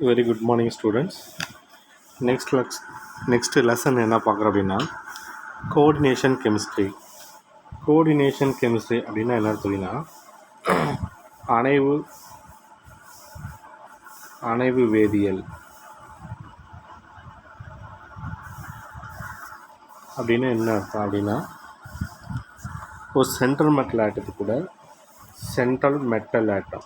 Very good morning, students. Next lesson என்ன பார்க்குறோம் அப்படின்னா கோஆர்டினேஷன் கெமிஸ்ட்ரி. கோஆர்டினேஷன் கெமிஸ்ட்ரி அப்படின்னா என்ன தெரியுன்னா அணைவு அணைவு வேதியியல் அப்படின்னா என்ன அர்த்தம் அப்படின்னா ஒரு சென்ட்ரல் மெட்டல் ஆட்டத்துக்கு கூட சென்ட்ரல் மெட்டல் ஆட்டம்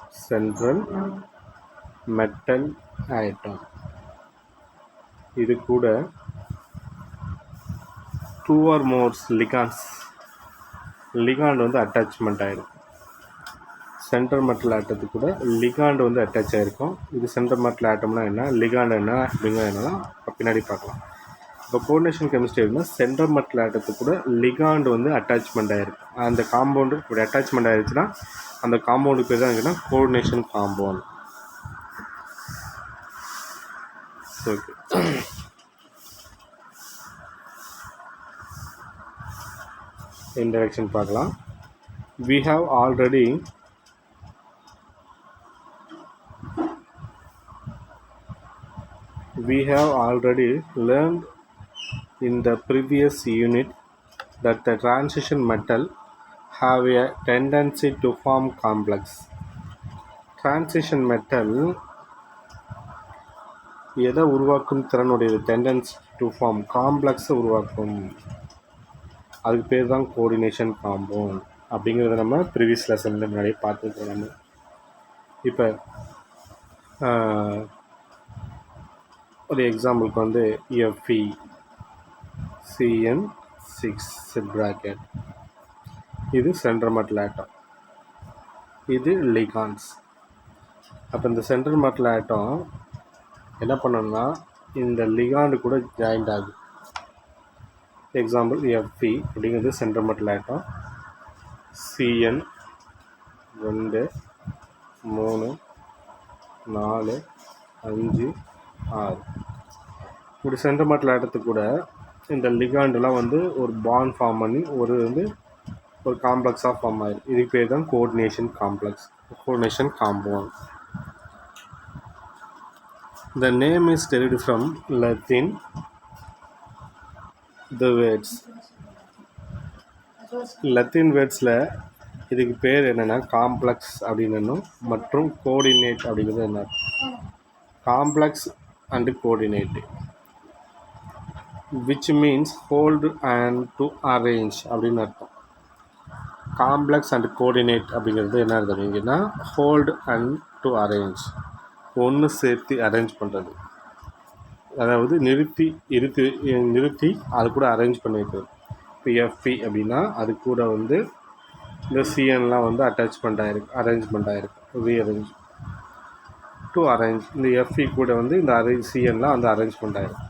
இது கூட 2 or more லிகாண்ட் வந்து அட்டாச்மெண்ட் ஆகிடும். சென்ட்ரல் மெட்டல் ஆட்டத்துக்கு கூட லிகாண்ட் வந்து அட்டாச் ஆகிருக்கும். இது சென்ட்ரல் மெட்டல் ஆட்டம்னா என்ன, லிகாண்ட் என்ன அப்படிங்கிறது என்னெல்லாம் பின்னாடி பார்க்கலாம். இப்போ கோஆர்டினேஷன் கெமிஸ்ட்ரி அப்படின்னா சென்ட்ரல் மெட்டல் ஆட்டத்துக்கு கூட லிகாண்ட் வந்து அட்டாச்மெண்ட் ஆகிருக்கும். அந்த காம்பவுண்டு இப்படி அட்டாச்மெண்ட் ஆகிருச்சுன்னா அந்த காம்பவுண்டு பேர் தான் எங்கன்னா கோஆர்டினேஷன் காம்பவுண்ட். ஓகே, இன்ட்ரடக்ஷன் பார்க்கலாம். We have already learned in the previous unit that the transition metal have a tendency to form complex. Transition metal எதை உருவாக்கும் திறனுடைய டெண்டன்சி டு ஃபார்ம் காம்ப்ளெக்ஸை உருவாக்கும். அதுக்கு பேர் தான் கோஆர்டினேஷன் காம்பவுண்ட் அப்படிங்கிறத நம்ம ப்ரீவியஸ் லெசனில் முன்னாடியே பார்த்துருக்கோம். நம்ம இப்போ ஒரு எக்ஸாம்பிளுக்கு வந்து Fe CN6 ப்ராக்கெட், இது சென்ட்ரல் மெட்டல் ஆட்டம், இது லிகாண்ட்ஸ். அப்போ இந்த சென்ட்ரல் மெட்டல் ஆட்டம் என்ன பண்ணணும்னா இந்த லிகாண்டு கூட ஜாயிண்ட் ஆகுது. எக்ஸாம்பிள் Fe அப்படிங்கிறது சென்ட்ரல் மெட்டல் ஆட்டம், Cn 2 3 4 5 6 இப்படி சென்ட்ரல் மெட்டல் ஆட்டத்துக்கு கூட இந்த லிகாண்டெலாம் வந்து ஒரு பாண்ட் ஃபார்ம் பண்ணி ஒரு காம்ப்ளெக்ஸாக ஃபார்ம் ஆகிடும். இதுக்கு பேர் தான் coordination compound. The name is derived from Latin. The words Latin வேர்ட்ஸில் இதுக்கு பேர் என்னென்னா காம்ப்ளெக்ஸ் அப்படின்னு மற்றும் கோஆர்டினேட் அப்படிங்கிறது என்ன, complex and coordinate, which means hold and to arrange அப்படின்னு அர்த்தம். காம்ப்ளெக்ஸ் அண்ட் கோஆர்டினேட் அப்படிங்கிறது என்ன அர்த்தம் அப்படிங்கன்னா ஹோல்டு அண்ட் டு அரேஞ்ச், ஒன்று சேர்த்து அரேஞ்ச் பண்ணுறது, அதாவது நிறுத்தி அது கூட அரேஞ்ச் பண்ணி வைக்கிறது. இப்போ Fe அப்படின்னா அது கூட இந்த Cnலாம் அரேஞ்ச்மெண்ட் ஆகிருக்கு, ரீஅரேஞ்ச் டு அரேஞ்ச். இந்த Fe கூட இந்த Cnலாம் அரேஞ்ச்மெண்ட் ஆகிருக்கு.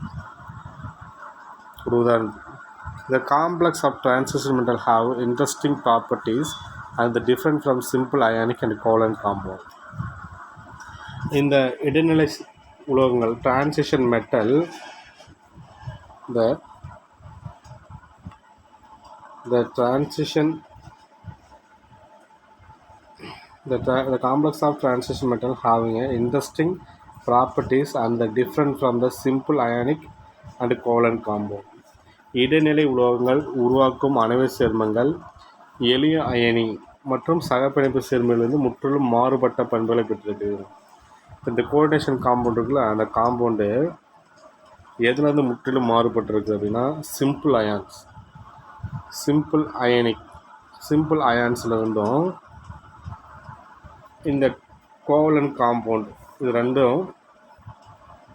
ஒரு உதாரணம், the complex of transition metal have interesting properties and the different from simple ionic and covalent compound. இந்த இடைநிலை உலோகங்கள் transition metal, the complex of transition metal having a interesting properties and the different from the simple ionic and covalent compound. இடைநிலை உலோகங்கள் உருவாக்கும் அணைவு சேர்மங்கள் எளிய அயனி மற்றும் சகப்பிணைப்பு சேர்மங்களிலிருந்து முற்றிலும் மாறுபட்ட பண்புகளை பெற்றிருக்கு. இந்த கோஆர்டினேஷன் காம்பவுண்ட் இருக்குல்ல, அந்த காம்பவுண்டு எதுலேருந்து முற்றிலும் மாறுபட்டிருக்கு அப்படின்னா சிம்பிள் அயான்ஸில் இருந்தும் இந்த கோவலன்ட் காம்பவுண்ட் இது ரெண்டும்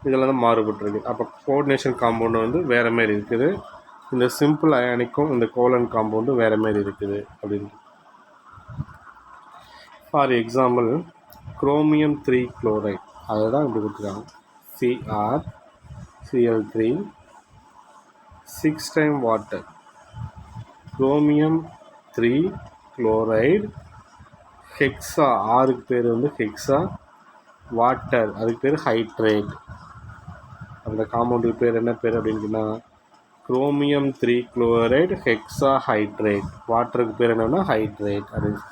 இதில் தான் மாறுபட்டிருக்கு. அப்போ கோஆர்டினேஷன் காம்பவுண்டு வேறு மாரி இருக்குது, இந்த சிம்பிள் அயானிக்கும் இந்த கோவலன்ட் காம்பவுண்டு வேறு மாரி இருக்குது அப்படின்ட்டு. ஃபார் எக்ஸாம்பிள் குரோமியம் 3 குளோரைட், அதை தான் இப்படி கொடுத்துருக்காங்க, CrCl3 6 time water, chromium 3 chloride, hexa, ஆறுக்கு பேர் ஹெக்ஸா, வாட்டர் அதுக்கு பேர் ஹைட்ரேட். அந்த காம்பவுண்டுக்கு பேர் என்ன பேர் அப்படின்னா குரோமியம் 3 குளோரைடு ஹெக்ஸா ஹைட்ரேட், வாட்டருக்கு பேர் என்னன்னா ஹைட்ரேட் அப்படின்னு.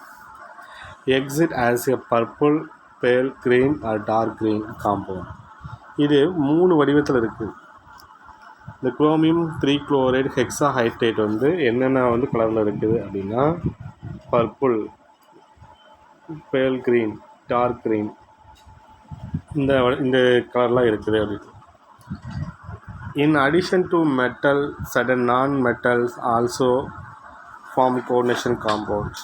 Exit as a purple, pale green or dark green compound. இது 3 வடிவத்தில் இருக்குது. இந்த குரோமியம் 3 குளோரைடு ஹெக்ஸாஹைட்ரேட் வந்து என்னென்ன வந்து கலரில் இருக்குது அப்படின்னா பர்பிள், பேல் க்ரீன், டார்க் க்ரீன், இந்த கலர்லாம் இருக்குது அப்படின்னு. In addition to metal, certain non-metals also form coordination compounds.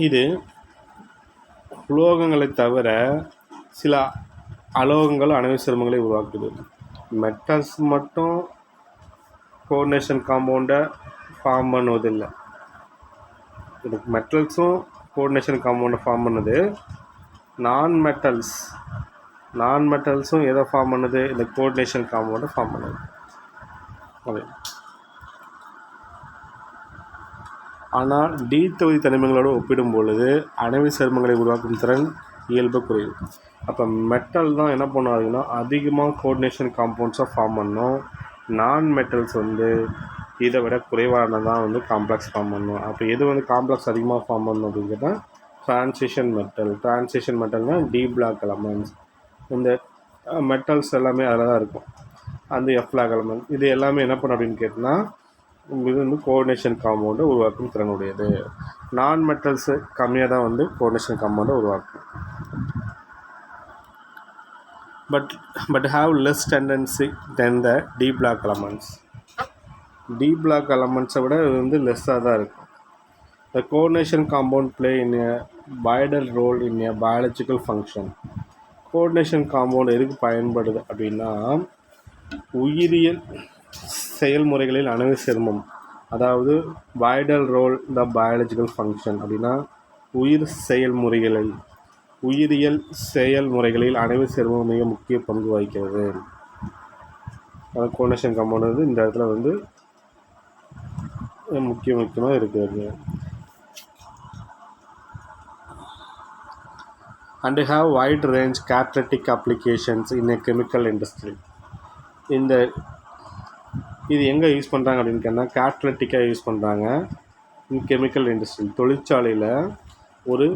இது உலோகங்களை தவிர சில அலோகங்கள் அணைவு சேர்மங்களை உருவாக்குது. மெட்டல்ஸ் மட்டும் கோஆர்டினேஷன் காம்பவுண்டை ஃபார்ம் பண்ணுவதில்லை. இது மெட்டல்ஸும் கோஆர்டினேஷன் காம்பவுண்டை ஃபார்ம் பண்ணுது. நான் மெட்டல்ஸும் எதை ஃபார்ம் பண்ணுது? இந்த கோஆர்டினேஷன் காம்பவுண்டை ஃபார்ம் பண்ணுது. ஓகே. ஆனால் டி தொகுதி தனிமங்களோடு ஒப்பிடும் பொழுது அணைவு சேர்மங்களை உருவாக்கும் திறன் இயல்பு குறைவு. அப்போ மெட்டல் தான் என்ன பண்ணாதுன்னா அதிகமாக கோஆர்டினேஷன் காம்பவுண்ட்ஸாக ஃபார்ம் பண்ணோம். நான் மெட்டல்ஸ் வந்து இதை விட குறைவானதான் வந்து காம்ப்ளெக்ஸ் ஃபார்ம் பண்ணணும். அப்போ எது வந்து காம்ப்ளெக்ஸ் அதிகமாக ஃபார்ம் பண்ணணும் அப்படின்னு கேட்டால் ட்ரான்சிஷன் மெட்டல்னால் டி பிளாக் எலமெண்ட்ஸ். இந்த மெட்டல்ஸ் எல்லாமே அதில் தான் இருக்கும். அந்த எஃப் பிளாக் எலமெண்ட் இது எல்லாமே என்ன பண்ணும் அப்படின்னு கேட்டால் இது வந்து கோஆர்டினேஷன் காம்பவுண்டை உருவாக்கும் திறனுடையது. நான் மெட்டல்ஸு கம்மியாக தான் வந்து கோஆர்டினேஷன் காம்பவுண்டை உருவாக்கும். But have less tendency then the d block elements. D block எலமெண்ட்ஸை விட இது வந்து லெஸ்ஸாக தான் இருக்கும். The coordination compound play in a wider role in a biological function. Coordination compound எதுக்கு பயன்படுது அப்படின்னா உயிரியல் செயல்முறைகளில் அணைவு சேர்மம், அதாவது vital role the biological function அப்படின்னா உயிரியல் செயல்முறைகளில் அணைவு சேர்மம் மிக முக்கிய பங்கு வகிக்கிறது. கோஆர்டினேஷன் காம்பவுண்ட் வந்து இந்த இடத்துல வந்து முக்கியமாக இருக்கிறது. And have wide range catalytic applications in a chemical industry. இது எங்கே யூஸ் பண்ணுறாங்க அப்படின்னு கேட்டால் கேட்டலிட்டிக்காக யூஸ் பண்ணுறாங்க. கெமிக்கல் இண்டஸ்ட்ரி தொழிற்சாலையில் ஒரு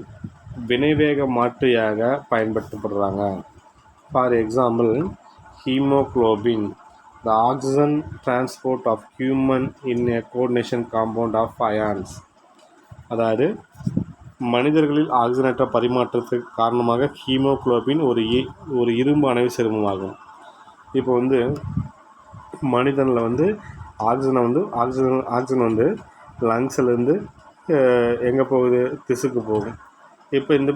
வினைவேக மாற்றியாக பயன்படுத்தப்படுறாங்க. For example haemoglobin, the oxygen transport of human in a coordination compound of ions. அதாவது மனிதர்களில் ஆக்சிஜனேற்ற பரிமாற்றத்துக்கு காரணமாக ஹீமோக்ளோபின் ஒரு இரும்பு அணைவு சேர்மமாகும். இப்போ வந்து மனிதனில் வந்து ஆக்சிஜன் வந்து லங்ஸ்லேருந்து எங்கே போகுது? திசுக்கு போகும். இப்போ இந்த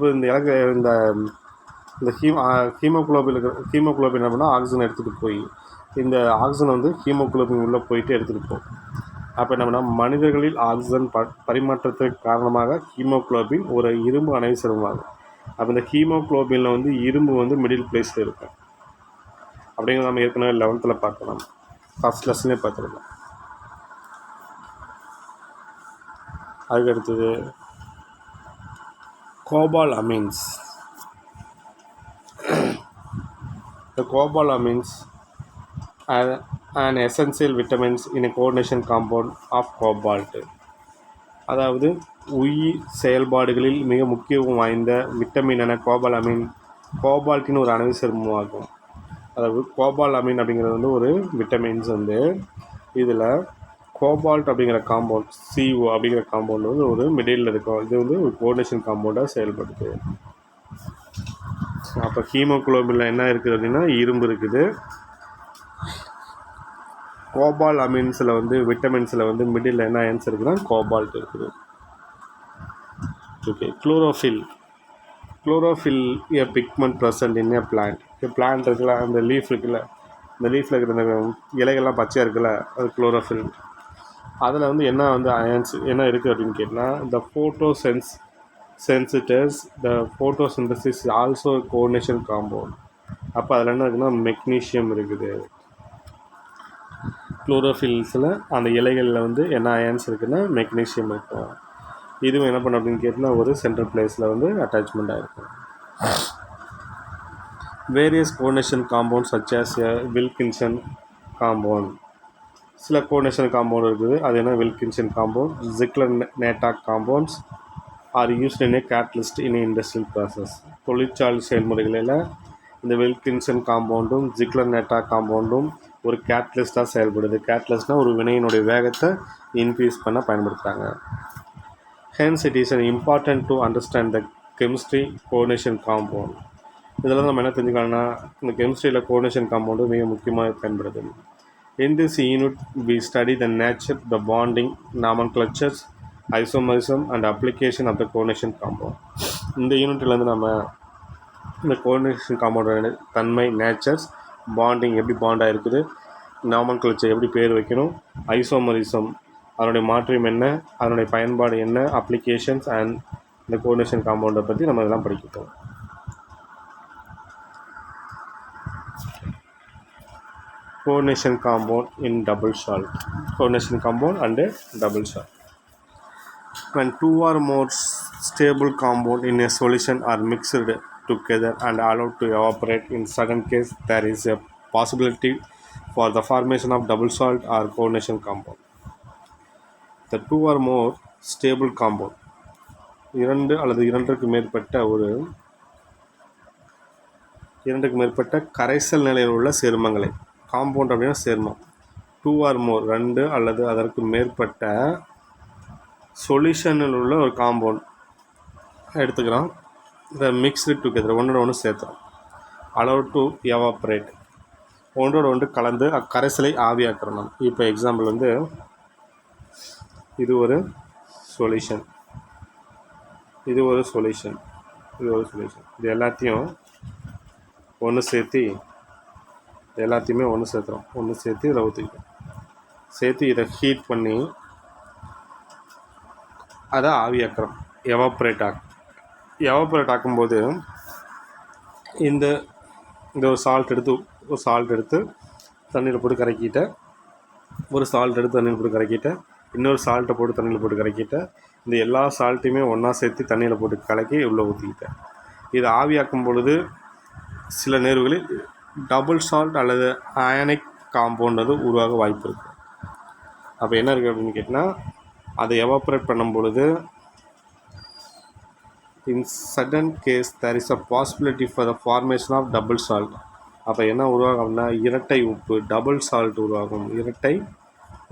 ஹீமோக்ளோபின் என்ன பண்ணால் ஆக்சிஜன் எடுத்துகிட்டு போய் இந்த ஆக்சிஜன் வந்து ஹீமோக்ளோபின் உள்ளே போயிட்டு எடுத்துகிட்டு போகும். அப்போ என்ன பண்ணால் மனிதர்களில் ஆக்சிஜன் பரிமாற்றத்திற்கு காரணமாக ஹீமோக்ளோபின் ஒரு இரும்பு அணைவு சேர்மமாகும். அப்போ இந்த ஹீமோக்ளோபினில் வந்து இரும்பு வந்து மிடில் பிளேஸில் இருக்கும். அப்படிங்கிறது நம்ம ஏற்கனவே 11th பார்க்கலாம், ஃபஸ்ட் லெசனே பார்த்துருக்கோம். அதுக்கு அடுத்தது Gopal amines. The cobalt amines are an essential vitamins in a coordination compound of cobalt. அதாவது உயிர் செயல்பாடுகளில் மிக முக்கியத்துவம் வாய்ந்த விட்டமினான கோபால் அமீன் கோபால்ட்டின் ஒரு அணைவு சேர்மமாகும். அதாவது கோபால் அமீன் அப்படிங்கிறது வந்து ஒரு விட்டமின்ஸ் வந்து இதில் கோபால்ட் அப்படிங்கிற காம்பவுண்ட் CO அப்படிங்கிற காம்பவுண்ட் வந்து ஒரு மிடில் இருக்கும். இது வந்து ஒரு கோஆர்டினேஷன் காம்பவுண்டாக செயல்படுது. அப்போ ஹீமோக்ளோபினில் என்ன இருக்குது அப்படின்னா இரும்பு இருக்குது. கோபால் அமீன்ஸில் வந்து விட்டமின்ஸில் வந்து மிடில் என்ன ஆன்சர் இருக்குன்னா கோபால்ட் இருக்குது. Okay. Chlorophyll A pigment present in A plant. Plant இருக்குல்ல, அந்த லீஃப் இருக்குல்ல, இந்த லீஃபில் இருக்கிற இந்த இலைகள்லாம் பச்சையாக இருக்குல்ல, அது குளோரோஃபில். அதில் வந்து என்ன வந்து அயன்ஸ் என்ன இருக்குது அப்படின்னு கேட்டால் த photosensitors, the photosynthesis is also a coordination compound. அப்போ அதில் என்ன இருக்குன்னா மெக்னீஷியம் இருக்குது. குளோரோஃபில்ஸில் அந்த இலைகளில் வந்து என்ன அயன்ஸ் இருக்குன்னா மெக்னீஷியம் இருக்கும். இதுவும் என்ன பண்ண அப்படின்னு கேட்டால் ஒரு சென்ட்ரல் பிளேஸில் வந்து அட்டாச்மெண்ட்டாக இருக்கும். Various coordination compound such as Wilkinson compound. சில கோஆர்டினேஷன் காம்பவுண்ட் இருக்குது. அது என்ன Wilkinson compound, Ziegler Natta compounds are used in a catalyst in an industrial process. தொழிற்சாலை செயல்முறைகளில் இந்த வில்கின்சன் காம்பவுண்டும் ஜிக்லர்-நேட்டா காம்பவுண்டும் ஒரு கேட்டலிஸ்ட்டாக செயல்படுது. கேட்டலிஸ்ட்னால் ஒரு வினையினுடைய வேகத்தை இன்க்ரீஸ் பண்ண பயன்படுத்துகிறாங்க. Hence, it is important to understand the chemistry coordination compound. இதில் நம்ம என்ன தெரிஞ்சுக்கலாம்னா இந்த கெமிஸ்ட்ரியில் கோஆர்டினேஷன் காம்பவுண்டு மிக முக்கியமாக பயன்படுது. In this unit, we study the nature, the bonding, nomenclatures, isomerism and application of the coordination compound. இந்த யூனிட்லேருந்து நம்ம இந்த கோஆர்டினேஷன் காம்பவுண்டோட தன்மை, நேச்சர்ஸ், பாண்டிங் எப்படி பாண்டாக இருக்குது, நாமன்கிளச்சர் எப்படி பேர் வைக்கணும், ஐசோமரிசம் அதனுடைய மாற்றம் என்ன, அதனுடைய பயன்பாடு என்ன, அப்ளிகேஷன்ஸ் அண்ட் இந்த கோஆர்டினேஷன் காம்பவுண்டை பற்றி நம்ம இதெல்லாம் படிக்கிட்டோம். Coordination compound in double salt. Coordination compound and a double salt. When two or more stable compound in a solution are mixed together and allowed to evaporate, in certain case there is a possibility for the formation of double salt or coordination compound. The two or more stable compound, இரண்டு அல்லது இரண்டுக்கு மேற்பட்ட கரைசல் நிலையில் உள்ள சேர்மங்களை, compound அப்படின்னா சேர்மம், டூ ஆர் மோர் ரெண்டு அல்லது அதற்கு மேற்பட்ட சொல்யூஷனில் உள்ள ஒரு காம்பவுண்ட் எடுத்துக்கிறோம். இதை மிக்ஸ்டு டுகெதர் ஒன்றோட ஒன்று சேர்த்துறோம். அலோவ் டு எவாப்ரேட் ஒன்றோட ஒன்று கலந்து அக்கரைசலை ஆவியாக்குறோம். நம்ம இப்போ எக்ஸாம்பிள் வந்து இது ஒரு சொல்யூஷன், இது எல்லாத்தையும் ஒன்று எல்லாத்தையுமே ஒன்று சேர்த்து இதில் ஊற்றிக்கிட்டோம். சேர்த்து இதை ஹீட் பண்ணி அதை ஆவியாக்குறோம், எவாப்ரேட் ஆக்கும்போது இந்த ஒரு சால்ட் எடுத்து தண்ணியில் போட்டு கரைக்கிட்ட, இன்னொரு சால்ட்டை போட்டு தண்ணியில் போட்டு கரைக்கிட்ட, இந்த எல்லா சால்ட்டையுமே ஒன்றா சேர்த்து தண்ணியில் போட்டு கலக்கி உள்ளே ஊற்றிக்கிட்டேன். இதை ஆவியாக்கும் பொழுது சில நேர்வுகளில் டபுள் சால்ட் அல்லது அயனிக் காம்பவுண்ட் அது உருவாக வாய்ப்பு இருக்குது. அப்போ என்ன இருக்குது அப்படின்னு கேட்டிங்கன்னா, அதை எவாப்ரேட் பண்ணும் பொழுது in certain case there is a possibility for the formation of double salt. அப்போ என்ன உருவாகும் அப்படின்னா இரட்டை உப்பு, டபுள் சால்ட் உருவாகும், இரட்டை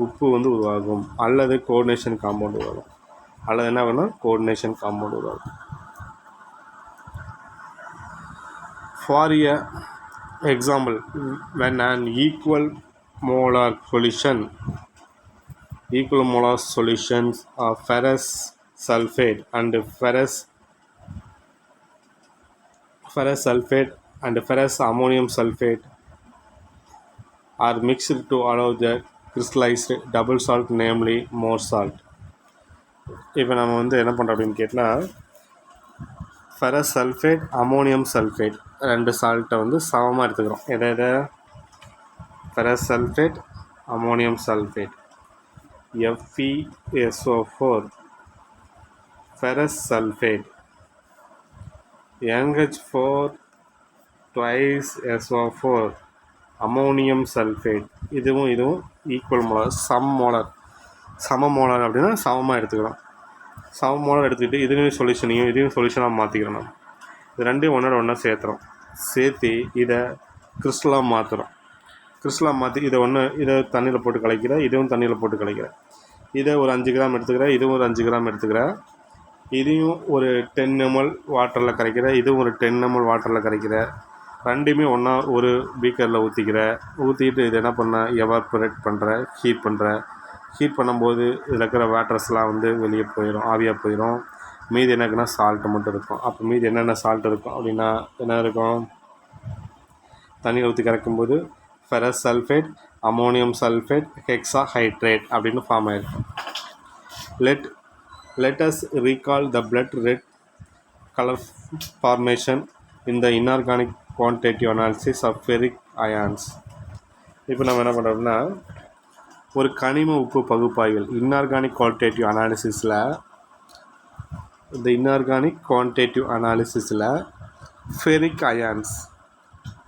உப்பு வந்து உருவாகும், அல்லது கோஆர்டினேஷன் காம்பவுண்ட் உருவாகும், அல்லது என்ன வேணும் கோஆர்டினேஷன் காம்பவுண்ட் உருவாகும். For a example, when an equal molar solutions of ferrous sulfate and ferrous ammonium sulfate are mixed to allow the crystallized double salt, namely more salt. இப்போ நம்ம வந்து என்ன பண்ணுறோம் அப்படின்னு கேட்டால், ஃபெரஸ் சல்ஃபேட், அமோனியம் சல்ஃபேட் ரெண்டு சால்ட்டை வந்து சமமாக எடுத்துக்கிறோம். எதை ferrous sulphate, ammonium sulphate, FeSO4, ferrous sulphate, NH4 twice SO4, ammonium sulphate. இதுவும் ஈக்குவல் மோலார், சம மோலார் அப்படின்னா சமமாக எடுத்துக்கிறோம். சம மோலார் எடுத்துக்கிட்டு இதையும் சொல்யூஷனாக மாற்றிக்கிறோம். நம்ம இது ரெண்டையும் ஒன்றா சேர்த்துறோம். சேர்த்து இதை கிறிஸ்டலாக மாற்றுறோம். மாற்றி இதை தண்ணியில் போட்டு கலக்கிறேன், இதுவும் தண்ணியில் போட்டு கலக்கிறேன். இதை ஒரு 5 கிராம் எடுத்துக்கிறேன், இதுவும் ஒரு 5 கிராம் எடுத்துக்கிறேன். இதையும் ஒரு 10 ml வாட்டரில் கரைக்கிறேன், இதுவும் ஒரு 10 ml வாட்டரில் கரைக்கிறேன். ரெண்டுமே ஒன்றா ஒரு பீக்கரில் ஊற்றிக்கிட்டு இதை என்ன பண்ணேன், எவாப்ரேட் பண்ணுறேன், ஹீட் பண்ணும்போது இதில் இருக்கிற வாட்டர்ஸ்லாம் வந்து வெளியே போயிடும், ஆவியாக போயிடும். மீதி என்னக்குன்னா சால்ட்டு மட்டும் இருக்கும். அப்போ மீதி என்னென்ன சால்ட் இருக்கும் அப்படின்னா என்ன இருக்கும், தண்ணியை ஊற்றி கரைக்கும்போது ஃபெரஸ் சல்ஃபேட், அமோனியம் சல்ஃபேட், ஹெக்ஸாஹைட்ரேட் அப்படின்னு ஃபார்ம் ஆகிருக்கும். Let us recall the blood red color formation in the inorganic quantitative analysis of ferric ions. இப்போ நம்ம என்ன பண்ணுறோம்னா, ஒரு கனிம உப்பு பகுப்பாய்வில் இன்ஆர்கானிக் குவான்டிடேட்டிவ் அனாலிசிஸில் ஃபெரிக் அயான்ஸ்,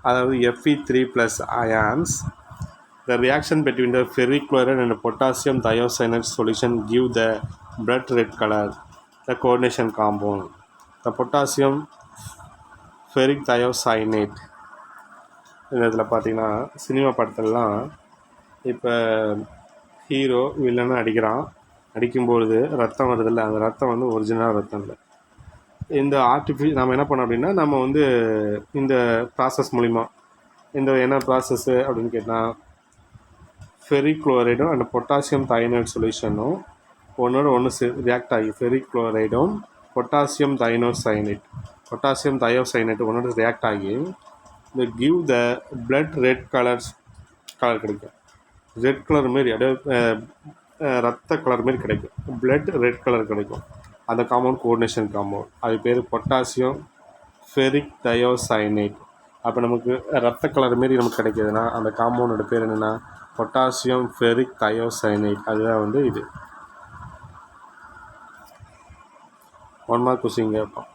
அதாவது Fe3+ ions, the reaction between the ferric chloride and potassium thiocyanate solution give the blood red color, the coordination compound. The potassium ferric thiocyanate. இந்த இதில் பார்த்தீங்கன்னா சினிமா படத்துலலாம் இப்போ ஹீரோ வில்லனை அடிக்கும்பொழுது ரத்தம் வருதில்ல, அந்த ரத்தம் வந்து ஒரிஜினல் ரத்தம் இல்லை. இந்த நம்ம என்ன பண்ணோம் அப்படின்னா, நம்ம வந்து இந்த ப்ராசஸ் மூலிமா இந்த என்ன ப்ராசஸ்ஸு அப்படின்னு கேட்டால், ஃபெரிக் குளோரைடும் அண்ட் பொட்டாசியம் தைனைட் சொல்யூஷனும் ஒன்றோட ஒன்று ரியாக்ட் ஆகி ஃபெரிக் குளோரைடும் பொட்டாசியம் தயோசைனேட் ஒன்றோட ரியாக்ட் ஆகி இந்த give the blood red colour கிடைக்கும். ரெட் கலர் மாரி அப்படியே ரத்த கலர் மாரி கிடைக்கும். பிளட் ரெட் கலர் கிடைக்கும். அந்த காம்பவுண்ட் கோஆர்டினேஷன் காம்பவுண்ட், அது பேர் பொட்டாசியம் ஃபெரிக் தயோசைனேட். அப்போ நமக்கு ரத்த கலர் மாரி நமக்கு கிடைக்கிதுன்னா அந்த காம்பவுண்டோட பேர் என்னென்னா பொட்டாசியம் ஃபெரிக் தயோசைனேட். அதுதான் வந்து இது. 1 மார்க் கொஸ்டின் கேட்போம்.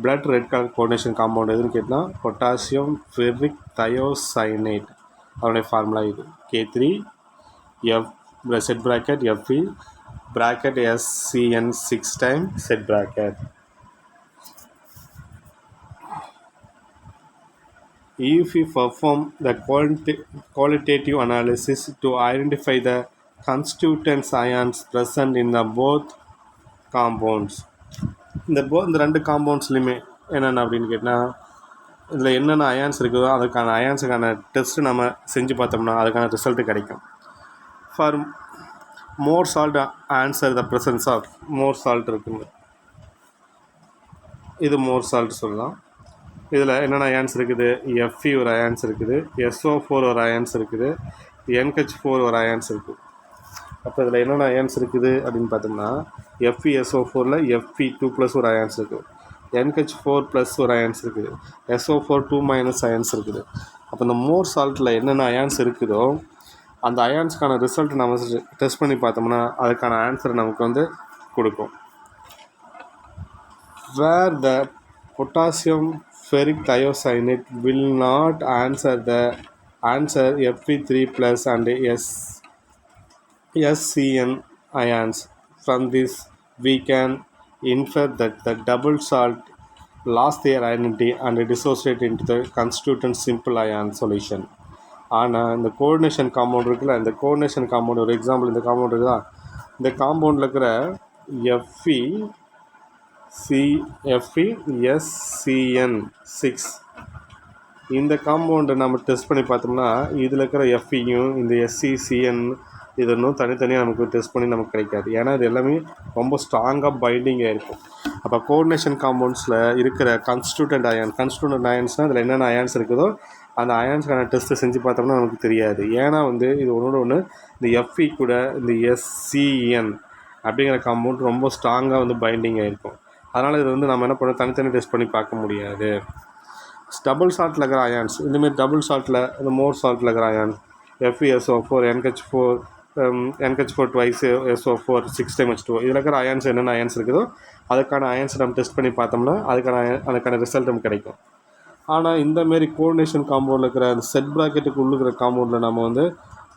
Blood red colour coordination compound எதுன்னு கேட்டால் பொட்டாசியம் ஃபெரிக் தயோசைனேட். அதனுடைய ஃபார்முலா இது K3 F set bracket Fe bracket SCN 6 time set bracket. If we perform the qualitative analysis to identify the constituent ions present in the both compounds, இந்த ரெண்டு காம்பவுண்ட்ஸ்லையுமே என்னென்ன அப்படின்னு கேட்டால், இதில் என்னென்ன அயான்ஸ் இருக்குதோ அதுக்கான அயான்ஸுக்கான டெஸ்ட்டு நம்ம செஞ்சு பார்த்தோம்னா அதுக்கான ரிசல்ட்டு கிடைக்கும். For Mohr salt answer the presence of Mohr salt இருக்குங்க. இது மோர் சால்ட் சொல்லலாம். இதில் என்னென்ன அயான்ஸ் இருக்குது? Fe ஒரு அயான்ஸ் இருக்குது, SO4 ஒரு அயான்ஸ் இருக்குது, NH4 ஒரு அயான்ஸ் இருக்குது. அப்போ இதில் என்னென்ன அயான்ஸ் இருக்குது அப்படின்னு பார்த்தோம்னா FeSO4ல் Fe2+ ஒரு அயான்ஸ் இருக்குது, NH4+ ஒரு அயான்ஸ் இருக்குது, SO4 2- அயான்ஸ் இருக்குது. அப்போ இந்த மோர் சால்ட்டில் என்னென்ன அயான்ஸ் இருக்குதோ அந்த அயான்ஸ்க்கான ரிசல்ட் நம்ம டெஸ்ட் பண்ணி பார்த்தோம்னா அதுக்கான ஆன்சரை நமக்கு வந்து கொடுக்கும். Where the potassium ferric thiocyanate will not answer Fe3+ and SCN ions. From this we can infer that the double salt lost their identity and dissociate into the constituent simple ion solution. ஆனால் இந்த coordination compound இருக்குல்ல, இந்த coordination compound ஒரு example இந்த compound இருக்குதா, இந்த காம்பவுண்டில் இருக்கிற FeSCN6 இந்த காம்பவுண்டை நம்ம டெஸ்ட் பண்ணி பார்த்தோம்னா இதில் இருக்கிற Feயும் இந்த SCCN இது இன்னும் தனித்தனியாக நமக்கு டெஸ்ட் பண்ணி நமக்கு கிடைக்காது. ஏன்னா இது எல்லாமே ரொம்ப ஸ்ட்ராங்காக பைண்டிங்காக இருக்கும். அப்போ கோஆர்டினேஷன் காம்பவுண்ட்ஸில் இருக்கிற கான்ஸ்டியூட்டன்ட் அயான்ஸ்னால் இதில் என்னென்ன அயான்ஸ் இருக்குதோ அந்த அயான்ஸ்க்கான டெஸ்ட்டை செஞ்சு பார்த்தோம்னா நமக்கு தெரியாது. ஏன்னா வந்து இது ஒன்றோட ஒன்று இந்த Fe கூட இந்த SCN அப்படிங்கிற காம்பவுண்ட் ரொம்ப ஸ்ட்ராங்காக வந்து பைண்டிங்காக இருக்கும். அதனால் இது வந்து நம்ம என்ன பண்ணோம், தனித்தனி டெஸ்ட் பண்ணி பார்க்க முடியாது. டபுள் சால்ட்டில் இருக்கிற அயான்ஸ், இந்தமாரி டபுள் சால்ட்டில் இந்த மோர் சால்ட்டில் இருக்கிற ions FeSO4 NH4 twice SO4 6 time H2O இதில் இருக்கிற அயான்ஸ் என்னென்ன அயான்ஸ் இருக்குதோ அதுக்கான அயான்ஸ் நம்ம டெஸ்ட் பண்ணி பார்த்தோம்னா அதுக்கான ரிசல்ட் நமக்கு கிடைக்கும். ஆனால் இந்தமாரி கோஆர்டினேஷன் காம்பவுண்டில் இருக்கிற அந்த செட் ப்ராக்கெட்டுக்கு உள்ளுக்கிற காம்பவுண்டில் நம்ம வந்து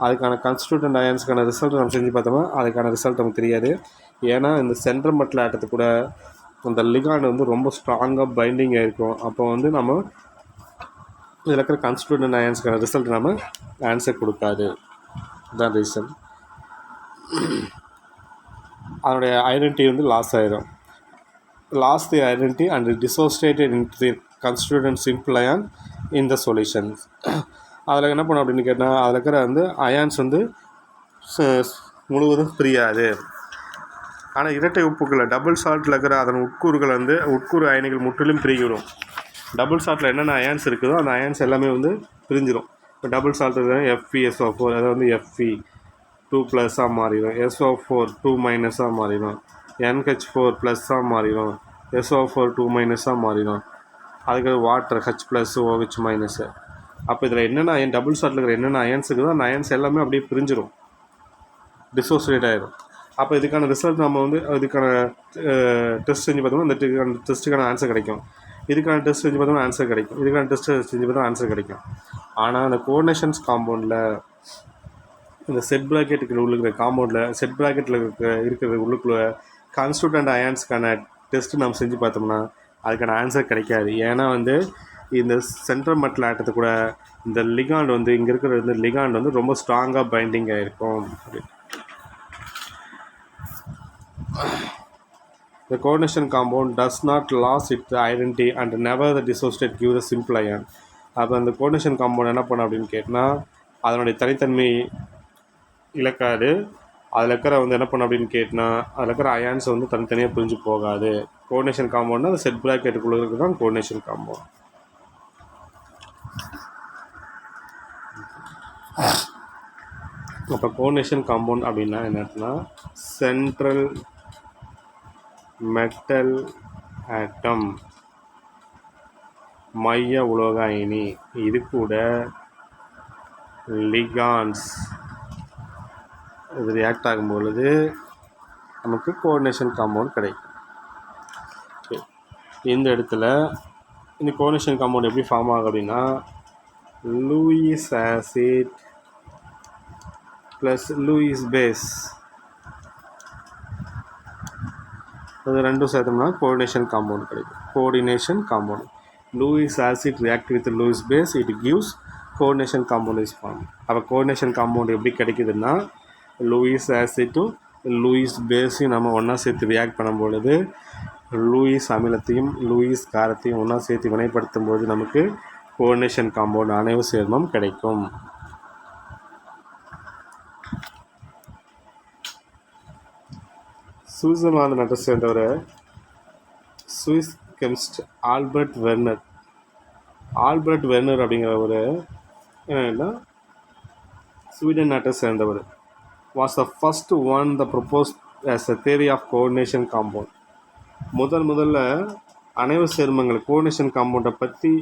அதுக்கான கான்ஸ்டியூட்டன்ட் அயான்ஸ்க்கான ரிசல்ட் நம்ம செஞ்சு பார்த்தோம்னா அதுக்கான ரிசல்ட் நமக்கு தெரியாது. ஏன்னா இந்த சென்ட்ரல் மெட்டல் ஆட்டத்துக்கு கூட அந்த லிகாண்ட் வந்து ரொம்ப ஸ்ட்ராங்காக பைண்டிங்காக இருக்கும். அப்போ வந்து நம்ம இதில் இருக்கிற கான்ஸ்டியூட்டன்ட் அயான்ஸ்க்கான ரிசல்ட் நம்ம ஆன்சர் கொடுக்காது. அதுதான் ரீசன். அதனுடைய ஐடென்டிட்டி வந்து லாஸ் ஆகிடும். Loss the identity and dissociated into the constituent simple ion in the solutions. அதில் என்ன பண்ணோம் அப்படின்னு கேட்டால் அதில் இருக்கிற வந்து அயான்ஸ் வந்து முழுவதும் பிரியாது. ஆனால் இரட்டை உப்புக்களை டபுள் சால்ட்டில் இருக்கிற அதன் உட்கூறுகள் வந்து உட்கூறு அயனிகள் முற்றிலும் பிரிகிடும். டபுள் சால்ட்டில் என்னென்ன அயான்ஸ் இருக்குதோ அந்த அயான்ஸ் எல்லாமே வந்து பிரிஞ்சிடும். இப்போ டபுள் சால்ட் இருக்கிற FeSO4 அதை வந்து Fe2+ மாறிடும், SO4 2- மாறிடும், NH4+ மாறிடும், SO4 2- மாறிடும். அதுக்கு வாட்டர் H+OH-. அப்போ இதில் என்னென்ன அயன் டபுள் சால்ட்டில் இருக்கிற என்னென்ன அயன்ஸ் இருக்குதோ அந்த அயன்ஸ் எல்லாமே அப்படியே பிரிஞ்சிடும், டிசோசியேட் ஆகிடும். அப்போ இதுக்கான ரிசல்ட் நம்ம வந்து இதுக்கான டெஸ்ட் செஞ்சு பார்த்தோம்னா இந்த டெஸ்ட்டுக்கான ஆன்சர் கிடைக்கும். இதுக்கான டெஸ்ட் செஞ்சு பார்த்தோம்னா ஆன்சர் கிடைக்கும். இதுக்கான டெஸ்ட் செஞ்சு பார்த்தா ஆன்சர் கிடைக்கும். ஆனால் அந்த கோஆர்டினேஷன்ஸ் காம்பவுண்டில் இந்த செட் ப்ராக்கெட்டுக்கு உள்ளுக்கிற காம்பவுண்டில் செட் ப்ராக்கெட்டில் இருக்கிற உள்ளுக்குள்ள கான்ஸ்டியூட்டன்ட் அயான்ஸ்க்கான டெஸ்ட்டு நம்ம செஞ்சு பார்த்தோம்னா அதுக்கான ஆன்சர் கிடைக்காது. ஏன்னா வந்து இந்த சென்ட்ரல் மெட்டல் ஆட்டத்தை கூட இந்த லிகாண்ட் வந்து இங்கே இருக்கிற இந்த லிகாண்ட் வந்து ரொம்ப ஸ்ட்ராங்காக பைண்டிங் ஆகிருக்கும். The coordination compound does not lose its identity and never the dissociate give the simple ion. அப்போ அந்த கோஆர்டினேஷன் காம்பவுண்ட் என்ன பண்ணும் அப்படின்னு கேட்டால் அதனுடைய தனித்தன்மை இழக்காது. அதில் இருக்கிற வந்து என்ன பண்ணும் அப்படின்னு கேட்டால் அதில் இருக்கிற அயான்ஸ் வந்து தனித்தனியாக பிரிஞ்சு போகாது. கோஆர்டினேஷன் காம்பவுண்ட்னா அந்த செட் பிராக்கெட்டுக்குள்ளே இருக்கிறது தான் கோஆர்டினேஷன் காம்பவுண்ட். அப்போ கோஆர்டினேஷன் காம்பவுண்ட் அப்படின்னா என்னன்னா சென்ட்ரல் மெட்டல் ஆட்டம் மைய உலோக அயனி இது கூட லிகாண்ட்ஸ் இது ரியாக்ட் ஆகும் பொழுது நமக்கு கோஆர்டினேஷன் காம்பவுண்ட் கிடைக்கும். இந்த இடத்துல இந்த கோஆர்டினேஷன் காம்பவுண்ட் எப்படி ஃபார்ம் ஆகும் அப்படின்னா Lewis acid plus Lewis base அது ரெண்டும் சேர்த்தோம்னா கோஆர்டினேஷன் காம்பவுண்ட் கிடைக்கும். Coordination compound Lewis acid react with Lewis base it gives coordination compound is form. அப்போ கோஆர்டினேஷன் காம்பவுண்ட் எப்படி கிடைக்குதுன்னா லூயிஸ் ஆசிட்டும் லூயிஸ் பேஸையும் நம்ம ஒன்றா சேர்த்து ரியாக்ட் பண்ணும்பொழுது லூயிஸ் அமிலத்தையும் லூயிஸ் காரத்தையும் ஒன்றா சேர்த்து வினைப்படுத்தும் போது நமக்கு கோஆர்டினேஷன் காம்பவுண்ட் அணைவு சேர்மம் கிடைக்கும். சுவிட்சர்லாந்து நாட்டை சேர்ந்தவர் Swiss chemist Albert Werner. Albert Werner அப்படிங்கிற ஒரு என்னன்னா ஸ்வீடன் நாட்டை சேர்ந்தவர். Was the first one the propose as a theory of coordination compound. முதல்ல அணைவு சேர்மங்கள் கோஆர்டினேஷன் காம்பவுண்டை பற்றி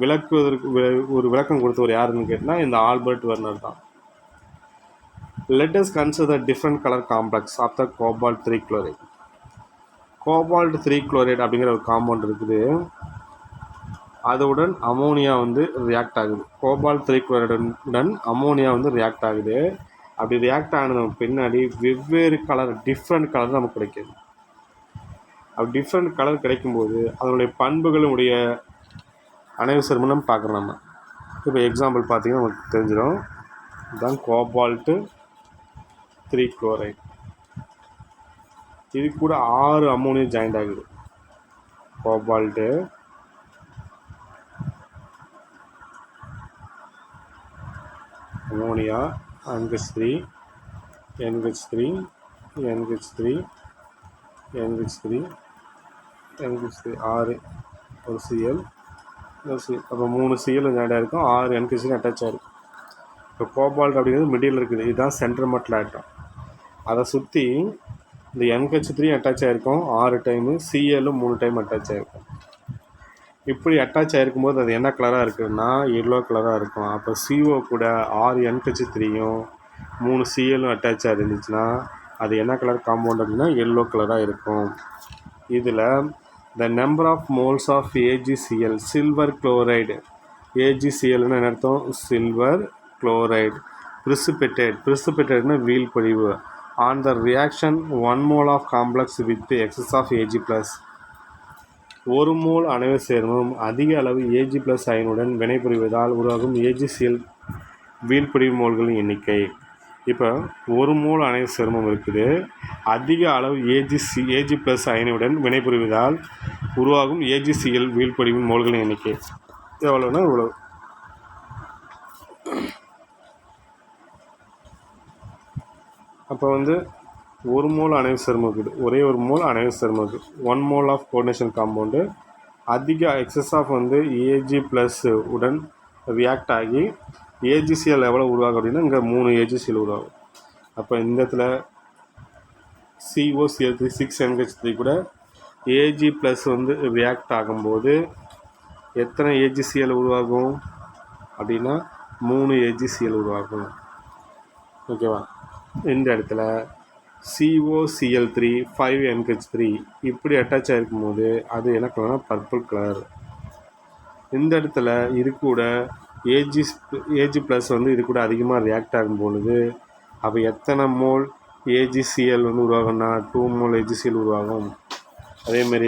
விளக்குவதற்கு ஒரு விளக்கம் கொடுத்தவர் யாருன்னு கேட்டால் இந்த ஆல்பர்ட் வெர்னர் தான். Let us consider different color complex of the cobalt 3 chloride. cobalt 3 chloride அப்படிங்கிற ஒரு காம்பவுண்ட் இருக்குது. அதுடன் அமோனியா வந்து ரியாக்ட் ஆகுது. கோபால்ட் 3 chloride அமோனியா வந்து ரியாக்ட் ஆகுது. அப்படி ரியாக்ட் ஆனது பின்னாடி வெவ்வேறு கலர் டிஃப்ரெண்ட் கலர் நமக்கு கிடைக்கிது. அப்படி டிஃப்ரெண்ட் கலர் கிடைக்கும்போது அதனுடைய பண்புகளுடைய அணைவு சேர்மம் பார்க்குறோம் நம்ம. இப்போ எக்ஸாம்பிள் பார்த்தீங்கன்னா நமக்கு தெரிஞ்சிடும். இதுதான் கோபால்ட்டு 3 chloride. இது கூட 6 அமோனியா ஜாயிண்ட் ஆகுது. Cobalt ammonia NH3 NH3 NH3 NH3 NH3 6 ஒரு Cl அப்போ 3 Cl ஜாயிண்ட் ஆகிருக்கும், 6 NH3 அட்டாச் ஆகிருக்கும். இப்போ கோபால்ட் அப்படிங்கிறது மிடில் இருக்குது. இதுதான் சென்ட்ரல் மெட்டல் ஆட்டம். அதை சுற்றி இந்த NH3 அட்டாச் ஆகிருக்கும் 6 டைமு, Cl 3 டைம் அட்டாச் ஆகிருக்கும். இப்படி அட்டாச் ஆகிருக்கும்போது அது என்ன கலராக இருக்குதுன்னா எல்லோ கலராக இருக்கும். அப்போ CO கூட 6 NH3யும் 3 Cl அட்டாச் ஆகிருந்துச்சுன்னா அது என்ன கலர் காம்பவுண்ட் அப்படின்னா எல்லோ கலராக இருக்கும். இதில் the number of moles of AgCl silver chloride. AgClன்னு என்ன அர்த்தம்? Silver chloride. பிரிசிபிட்டேட்னா வீழ்படிவு. On the reaction 1 mole of complex with excess of Ag+. 1 mole அணைவு சேர்மம் அதிக அளவு Ag+ அயனுடன் வினைபுரிவதால் உருவாகும் AgCl வீழ்படிவு மோல்களின் எண்ணிக்கை. இப்போ 1 mole அணைவு சேர்மம் இருக்குது. அதிக அளவு Ag+ அயனுடன் வினைபுரிவதால் உருவாகும் AgCl வீழ்படிவு மோல்களின் எண்ணிக்கை எவ்வளோன்னா இவ்வளோ. அப்போ வந்து 1 mole அணைவு சேர்மம் இருக்குது. ஒரே ஒரு மோல் அணைவு சேர்மம் இருக்குது. 1 mole ஆஃப் கோஆர்டினேஷன் காம்பவுண்டு அதிக எக்ஸஸ் ஆஃப் வந்து Ag+ உடன் ரியாக்ட் ஆகி AgCl எவ்வளோ உருவாகும் அப்படின்னா இங்கே 3 AgCl உருவாகும். அப்போ இந்த இடத்துல COCl3 6 NH3 கூட Ag+ வந்து ரியாக்ட் ஆகும்போது எத்தனை AgCl உருவாகும் அப்படின்னா 3 AgCl உருவாகும். ஓகேவா? இந்த இடத்துல COCl3 5 NH3 இப்படி அட்டாச் ஆகிருக்கும் போது அது என்ன கலர்னா பர்பிள் கலர். இந்த இடத்துல இது கூட Ag+ வந்து இது கூட அதிகமாக ரியாக்ட் ஆகும் பொழுது அப்போ எத்தனை மோல் AgCl வந்து உருவாகும்னா 2 mole AgCl உருவாகும். அதேமாரி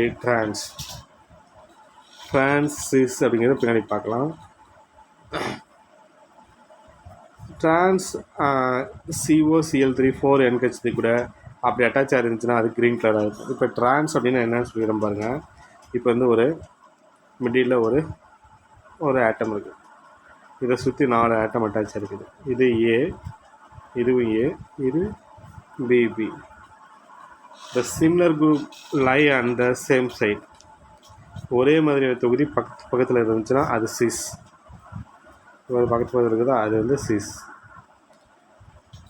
ட்ரான்ஸ் சிஸ் அப்படிங்கிறது பின்னாடி பார்க்கலாம். ட்ரான்ஸ் COCl3 4 NH3 கூட அப்படி அட்டாச் ஆகிருந்துச்சுன்னா அது க்ரீன் கலராக இருக்கும். இப்போ ட்ரான்ஸ் அப்படின்னா என்னன்னு சொல்லிடுறோம் பாருங்கள். இப்போ வந்து ஒரு மிடில் ஒரு ஆட்டம் இருக்குது. இதை சுற்றி 4 ஆட்டம் அட்டாச் இருக்குது. இது ஏ, இதுவும் ஏ, இது BB. The similar group lie and the same side. ஒரே மாதிரி தொகுதி பக்கத்தில் இருந்துச்சுன்னா அது சிஸ். ஒரு பக்கத்தில் இருக்குதா அது வந்து சிஸ்.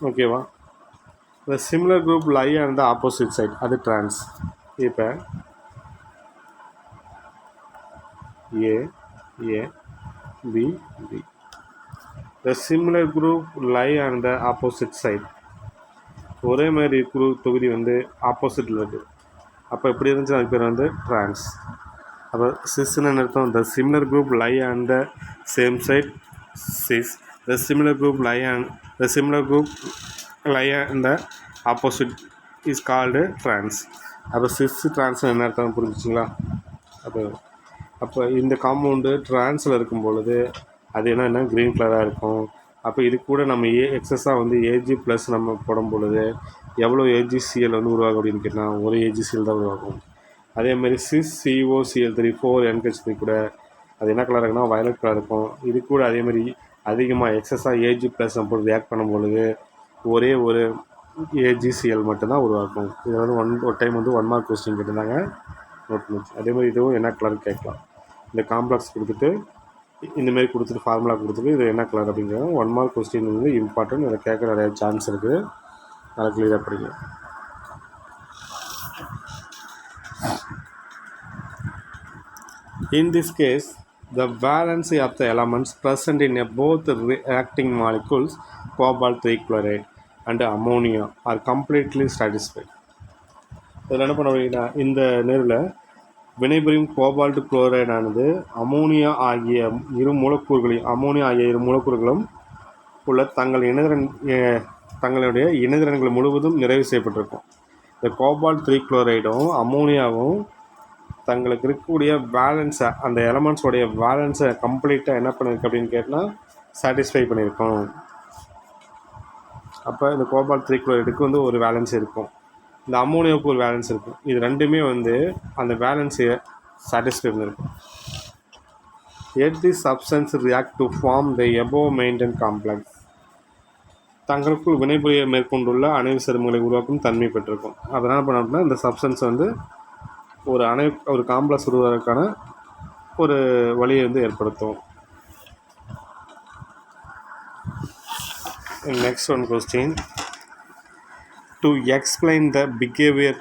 ஓகேவா? The similar group lie and the opposite side அது ட்ரான்ஸ். இப்போ A A B B. The similar group lie and the opposite side. ஒரே மாதிரி குரூப் தொகுதி வந்து ஆப்போசிட்டில் இருக்குது. அப்போ எப்படி இருந்துச்சு அதுக்கு பேர் வந்து ட்ரான்ஸ். அப்போ சிஸ்ன்னு அர்த்தம். The similar group lie and the same side cis. The similar group lie and the opposite is called trans. அப்போ சிஸ் ட்ரான்ஸ் என்ன அர்த்தம் புரிஞ்சிச்சிங்களா? அப்போ இந்த காம்பவுண்டு ட்ரான்ஸில் இருக்கும் பொழுது அது என்னென்னா க்ரீன் கலராக இருக்கும். அப்போ இது கூட நம்ம எக்ஸஸாக வந்து ஏஜி ப்ளஸ் நம்ம போடும் பொழுது எவ்வளோ ஏஜிசிஎல் வந்து உருவாகும் அப்படின்னு கேட்டால் ஒரு ஏஜிசிஎல் தான் உருவாகும். அதேமாதிரி சிஸ் COCl3 4 NH3 கூட அது என்ன கலர் இருக்குன்னா வயலட் கலர் இருக்கும். இது கூட அதேமாதிரி அதிகமாக எக்ஸஸாக ஏஜி ப்ளஸ் நம்ம ரியாக்ட் பண்ணும் பொழுது ஒரே ஒரு AgCl மட்டும்தான் உருவாக்கும். இதில் வந்து ஒரு டைம் வந்து 1 மார்க் கொஸ்டின் கேட்டிருந்தாங்க, நோட் பண்ணிச்சு. அதேமாதிரி இதுவும் என்ன கலர் கேட்கலாம். இந்த காம்ப்ளெக்ஸ் கொடுத்துட்டு இந்தமாரி கொடுத்துட்டு ஃபார்முலா கொடுத்துட்டு இது என்ன கலர் அப்படிங்கிறது 1 மார்க் கொஸ்டின் வந்து இம்பார்ட்டன்ட். இதை கேட்க நிறைய சான்ஸ் இருக்குது. அதை கிளியராக படிங்க. In this case, the valency of the elements present in both reacting molecules, cobalt-3 chloride and ammonia, are completely satisfied. இதில் என்ன பண்ணுவீங்கன்னா இந்த நேரில் வினைபுரியும் கோபால்ட் குளோரைடு ஆனது அமோனியா ஆகிய இரு மூலக்கூறுகளும் உள்ள தங்களுடைய இணைதிறன்கள் முழுவதும் நிறைவு செய்யப்பட்டிருக்கும். இந்த கோபால்ட்-3 குளோரைடும் அமோனியாவும் தங்களுக்கு இருக்கக்கூடிய பேலன்ஸை அந்த எலமெண்ட்ஸோடைய பேலன்ஸை கம்ப்ளீட்டாக என்ன பண்ணியிருக்கு அப்படின்னு கேட்டால் சாட்டிஸ்ஃபை பண்ணியிருக்கோம். அப்போ இந்த கோபால்ட்-3 குளோரைடுக்கு வந்து ஒரு பேலன்ஸ் இருக்கும், இந்த அமோனியாவுக்கு ஒரு பேலன்ஸ் இருக்கும். இது ரெண்டுமே வந்து அந்த பேலன்ஸை சாட்டிஸ்ஃபை பண்ணியிருக்கும். At the substance react to form the above maintain complex. தங்களுக்குள் வினைபுரிய மேற்கொண்டுள்ள அணைவு சேர்மங்களை உருவாக்கும் தன்மை பெற்றிருக்கும். அதனால் பண்ணோம்னா இந்த சப்ஸ்டன்ஸ் வந்து ஒரு காம்ப்ளெக்ஸ் உருவாவதற்கான ஒரு வழியை வந்து ஏற்படுத்தும். Next one question. To explain the behavior,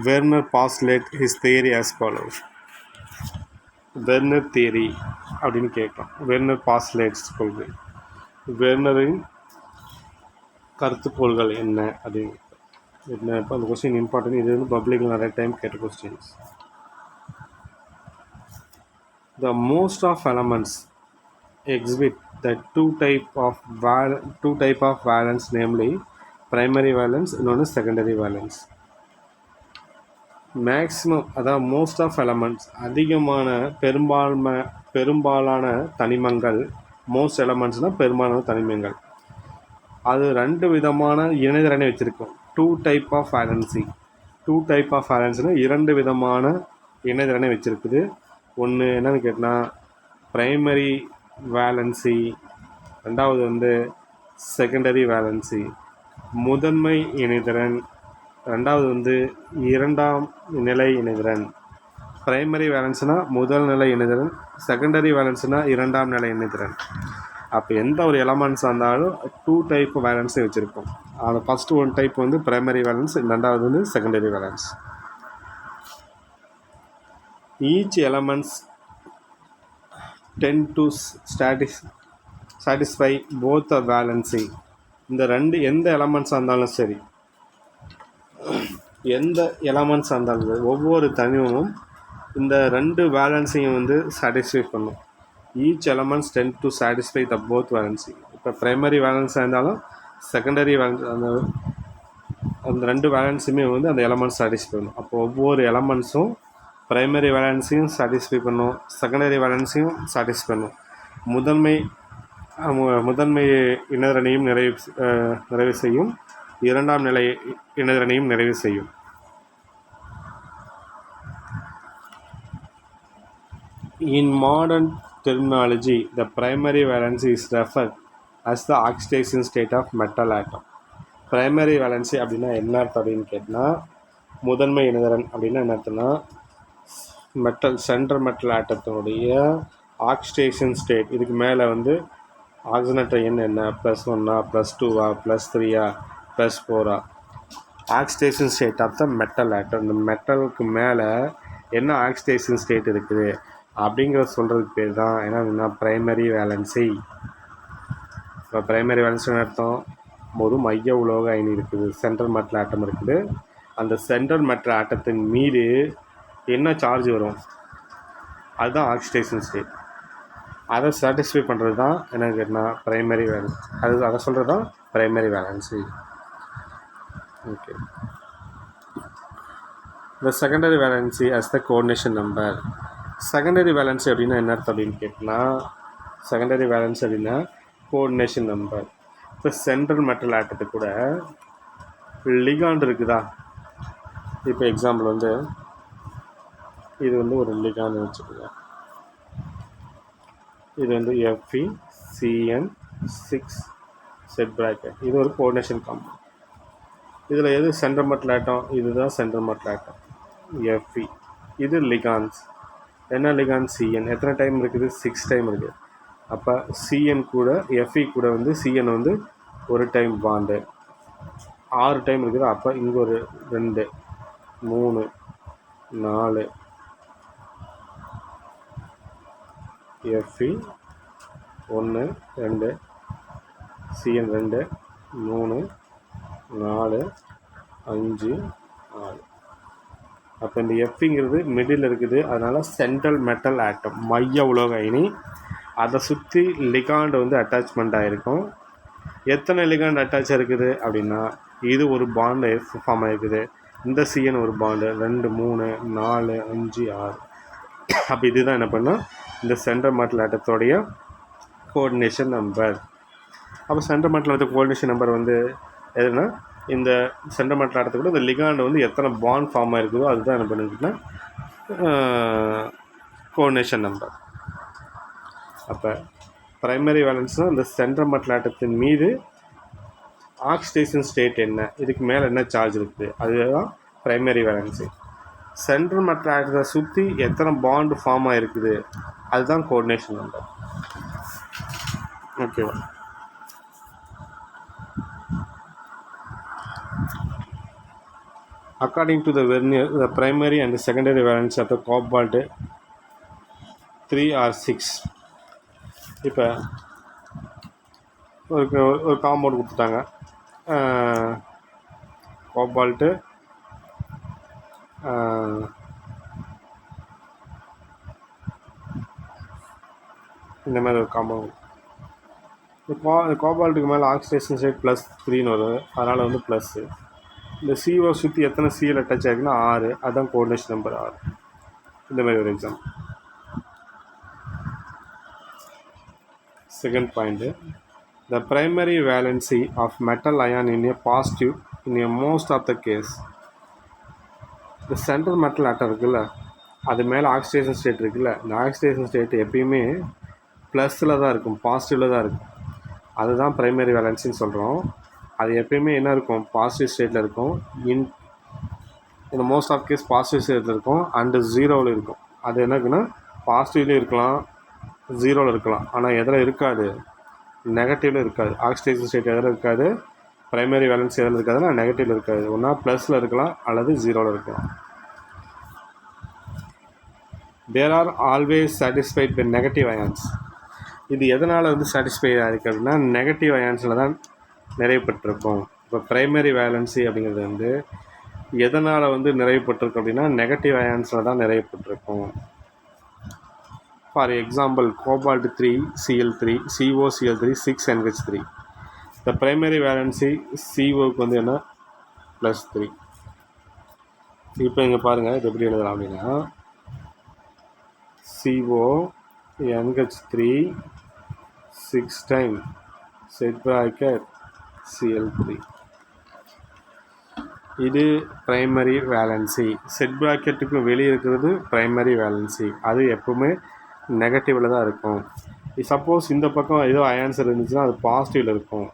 Werner postulated his theory as follows. Werner theory அப்படின்னு கேட்கலாம். Werner postulates கொள்கை, வெர்னரின் கருத்துக்கோள்கள் என்ன அப்படின்னு என்ன. இப்போ அந்த கொஸ்டின் இம்பார்ட்டன்ட். இது வந்து பப்ளிக்கில் நிறைய டைம் கேட்ட questions. The most of elements exhibit the two type of valence, namely primary valence and secondary valence. Maximum அதாவது most of elements அதிகமான பெரும்பாலான தனிமங்கள், most elementsனால் பெரும்பாலான தனிமங்கள் அது 2 விதமான இணைதிறனை வச்சுருக்கும். two type of valency 2 விதமான இணைதிறனை வச்சுருக்குது. ஒன்று என்னன்னு கேட்டால் ப்ரைமரி வேலன்சி, ரெண்டாவது வந்து செகண்டரி வேலன்சி. முதன்மை இணைதிறன், ரெண்டாவது வந்து இரண்டாம் நிலை இணைதிறன். ப்ரைமரி வேலன்ஸ்னால் முதல் நிலை இணைதிறன், செகண்டரி வேலன்ஸ்னால் இரண்டாம் நிலை இணைதிறன். அப்போ எந்த ஒரு எலமெண்ட்ஸாக இருந்தாலும் 2 டைப் வேலன்ஸை வச்சுருக்கோம். அது ஃபஸ்ட்டு 1 டைப் வந்து ப்ரைமரி வேலன்ஸ், ரெண்டாவது வந்து secondary valence. Each elements tend to satisfy both the valency. இந்த எந்த எலமெண்ட்ஸாக இருந்தாலும் சரி, ஒவ்வொரு தனிமமும் இந்த 2 வேலன்ஸையும் வந்து சாட்டிஸ்ஃபை பண்ணும். Each elements tend to satisfy the both valency. இப்போ ப்ரைமரி வேலன்ஸாக இருந்தாலும் செகண்டரி வேலன்ஸ் அந்த 2 வேலன்ஸுமே வந்து அந்த எலமெண்ட்ஸ் சாட்டிஸ்ஃபை பண்ணும். அப்போ ஒவ்வொரு எலமெண்ட்ஸும் ப்ரைமரி வேலன்ஸையும் சாட்டிஸ்ஃபை பண்ணும், செகண்டரி வேலன்ஸையும் சாட்டிஸ்ஃபை பண்ணும். முதன்மை இணைதரனையும் நிறைவு செய்யும், இரண்டாம் நிலை இணைதரனையும் நிறைவு செய்யும். In modern terminology, the primary valency is referred as the oxidation state of metal atom. Primary valency அப்படின்னா என்ன அர்த்தம் அப்படின்னு கேட்டால், முதன்மை இணைதரன் அப்படின்னா என்ன அர்த்தம்னா, சென்ட்ரல் மெட்டல் ஆட்டத்தினுடைய ஆக்சிடேஷன் ஸ்டேட். இதுக்கு மேலே வந்து ஆக்சிஜனேற்ற எண் என்ன, +1 +2 +3 +4. Oxidation state of the metal atom. இந்த மெட்டலுக்கு மேலே என்ன ஆக்சிடேஷன் ஸ்டேட் இருக்குது அப்படிங்கிறத சொல்கிறதுக்கு பேர் தான் என்னன்னா ப்ரைமரி வேலன்சி. இப்போ ப்ரைமரி வேலன்சின்னு அர்த்தம், ஒரு மைய உலோக அயனி இருக்குது, சென்ட்ரல் மெட்டல் ஆட்டம் இருக்குது. அந்த சென்ட்ரல் மெட்டல் ஆட்டத்தின் மீது என்ன சார்ஜ் வரும், அதுதான் ஆக்சிடேஷன் ஸ்டேட். அதை சாட்டிஸ்ஃபை பண்ணுறது தான் என்ன கேட்டால் ப்ரைமரி வேலன்சி. அதை சொல்கிறது தான் primary valency. Okay. The secondary valency as the coordination number. Secondary valency அப்படின்னா என்ன அர்த்தம் அப்படின்னு கேட்டால், செகண்டரி வேலன்சி அப்படின்னா கோஆர்டினேஷன் நம்பர். இப்போ சென்ட்ரல் மெட்டல் ஆட்டத்துக்கு கூட லிகாண்ட் இருக்குதா. இப்போ எக்ஸாம்பிள் வந்து இது வந்து ஒரு லிகாண்ட் வச்சுக்கோங்க. இது வந்து FeCN6 இது ஒரு கோஆர்டினேஷன் காம்பவுண்ட். இதில் எது சென்ட்ரல் மெட்டல் ஆட்டம், இதுதான் சென்ட்ரல் மெட்டல் ஆட்டம் Fe. இது லிகான்ஸ். என்ன லிகான் CN எத்தனை டைம் இருக்குது, 6 டைம் இருக்குது. அப்போ CN கூட Fe கூட வந்து CN வந்து ஒரு டைம் பாண்டு, 6 டைம் இருக்குது. அப்போ இங்கே ஒரு 2 3 4 Fe 1 2 CN 2 3 4 5 6. அப்போ இந்த எஃப்ங்கிறது மிடில் இருக்குது, அதனால் சென்ட்ரல் மெட்டல் ஆட்டம் மைய உலோக அயனி. அதை சுற்றி லிகாண்ட் வந்து அட்டாச்மெண்ட் ஆகிருக்கும். எத்தனை லிகாண்ட் அட்டாச் இருக்குது அப்படின்னா, இது ஒரு பாண்டு ஃபார்ம் ஆகிருக்குது, இந்த CN ஒரு பாண்டு, 2 3 4 5 6. அப்போ இதுதான் என்ன பண்ணால் இந்த சென்ட்ரல் மெட்டல் ஆட்டத்தோடைய கோஆர்டினேஷன் நம்பர். அப்போ சென்ட்ரல் மெட்டல் ஆட்ட கோஆர்டினேஷன் நம்பர் வந்து எதுனா, இந்த சென்ட்ரல் மெட்டல் ஆட்டத்தை கூட இந்த லிகாண்ட் வந்து எத்தனை பாண்ட் ஃபார்ம் ஆகிருக்குதோ அதுதான் என்ன பண்ணிக்கிட்டா கோஆர்டினேஷன் நம்பர். அப்போ ப்ரைமரி வேலன்ஸ்னால் இந்த சென்ட்ரல் மெட்டல் ஆட்டத்தின் மீது ஆக்சிடேஷன் ஸ்டேட் என்ன, இதுக்கு மேலே என்ன சார்ஜ் இருக்குது, அதுதான் ப்ரைமரி வேலன்சி. சென்ட்ரல் மெட்டல் ஆட்டத்தை சுற்றி எத்தனை பாண்டு ஃபார்ம் ஆகிருக்குது அதுதான் கோஆர்டினேஷன் நம்பர். ஓகேவா. According to the Vernier, the primary and the secondary valence of the cobalt 3 or 6. இப்போ ஒரு காம்பவுண்ட் கொடுத்துட்டாங்க, கோபால்ட்டு இந்த மாதிரி ஒரு காம்பவுண்ட். இந்த கோபால்ட்டுக்கு மேலே ஆக்சிடேஷன் ஸ்டேட் +3 வரும், அதனால் வந்து ப்ளஸ்ஸு. இந்த CO சுற்றி எத்தனை CL அட்டாச் ஆகிருக்குன்னா 6, அதுதான் கோஆர்டினேஷன் நம்பர் 6. இந்த மாதிரி ஒரு example. Second point, the primary valency of metal ion in a positive in a most of the case. இந்த சென்ட்ரல் மெட்டல் ஆட்டம் இருக்குல்ல, அது மேலே ஆக்சிடேஷன் ஸ்டேட் இருக்குல்ல, இந்த ஆக்சிடேஷன் ஸ்டேட் எப்பயுமே ப்ளஸில் தான் இருக்கும், பாசிட்டிவில் தான் இருக்கும். அதுதான் ப்ரைமரி வேலன்சின்னு சொல்கிறோம். அது எப்பயுமே என்ன இருக்கும், பாசிட்டிவ் ஸ்டேட்டில் இருக்கும். இந்த மோஸ்ட் ஆஃப் கேஸ் பாசிட்டிவ் ஸ்டேட்டில் இருக்கும் அண்டு 0வில் இருக்கும். அது என்னக்குன்னா பாசிட்டிவ்லேயும் இருக்கலாம், 0வில் இருக்கலாம், ஆனால் எதில் இருக்காது, நெகட்டிவில் இருக்காது. ஆக்சிடேஷன் ஸ்டேட் எதில் இருக்காது, ப்ரைமரி வேலன்ஸ் எதில் இருக்காதுன்னா நெகட்டிவில் இருக்காது. ஒன்றா ப்ளஸில் இருக்கலாம் அல்லது 0வில் இருக்கலாம். There are always satisfied by negative ions. இது எதனால் வந்து சாட்டிஸ்ஃபை ஆகிருக்கு அப்படின்னா நெகட்டிவ் அயான்ஸில் தான் நிறைவுபட்டிருக்கும். இப்போ ப்ரைமரி வேலன்சி அப்படிங்கிறது வந்து எதனால் வந்து நிறைவுபட்டிருக்கு அப்படின்னா நெகட்டிவ் அயான்ஸில் தான் நிறைவுபட்டிருக்கும். For example cobalt 3 CL3 COCl3 6 NH3. இந்த ப்ரைமரி வேலன்சி COக்கு வந்து என்ன +3. இப்போ இங்கே பாருங்கள் இது எப்படி எழுதலாம் அப்படின்னா, CO NH3 6 time set bracket Cl3. இது ப்ரைமரி வேலன்சி. செட் ப்ராக்கெட்டுக்கு வெளியே இருக்கிறது ப்ரைமரி வேலன்சி. அது எப்போவுமே நெகட்டிவில் தான் இருக்கும். சப்போஸ் இந்த பக்கம் ஏதோ அயான்ஸ் இருந்துச்சுன்னா அது பாசிட்டிவில் இருக்கும்.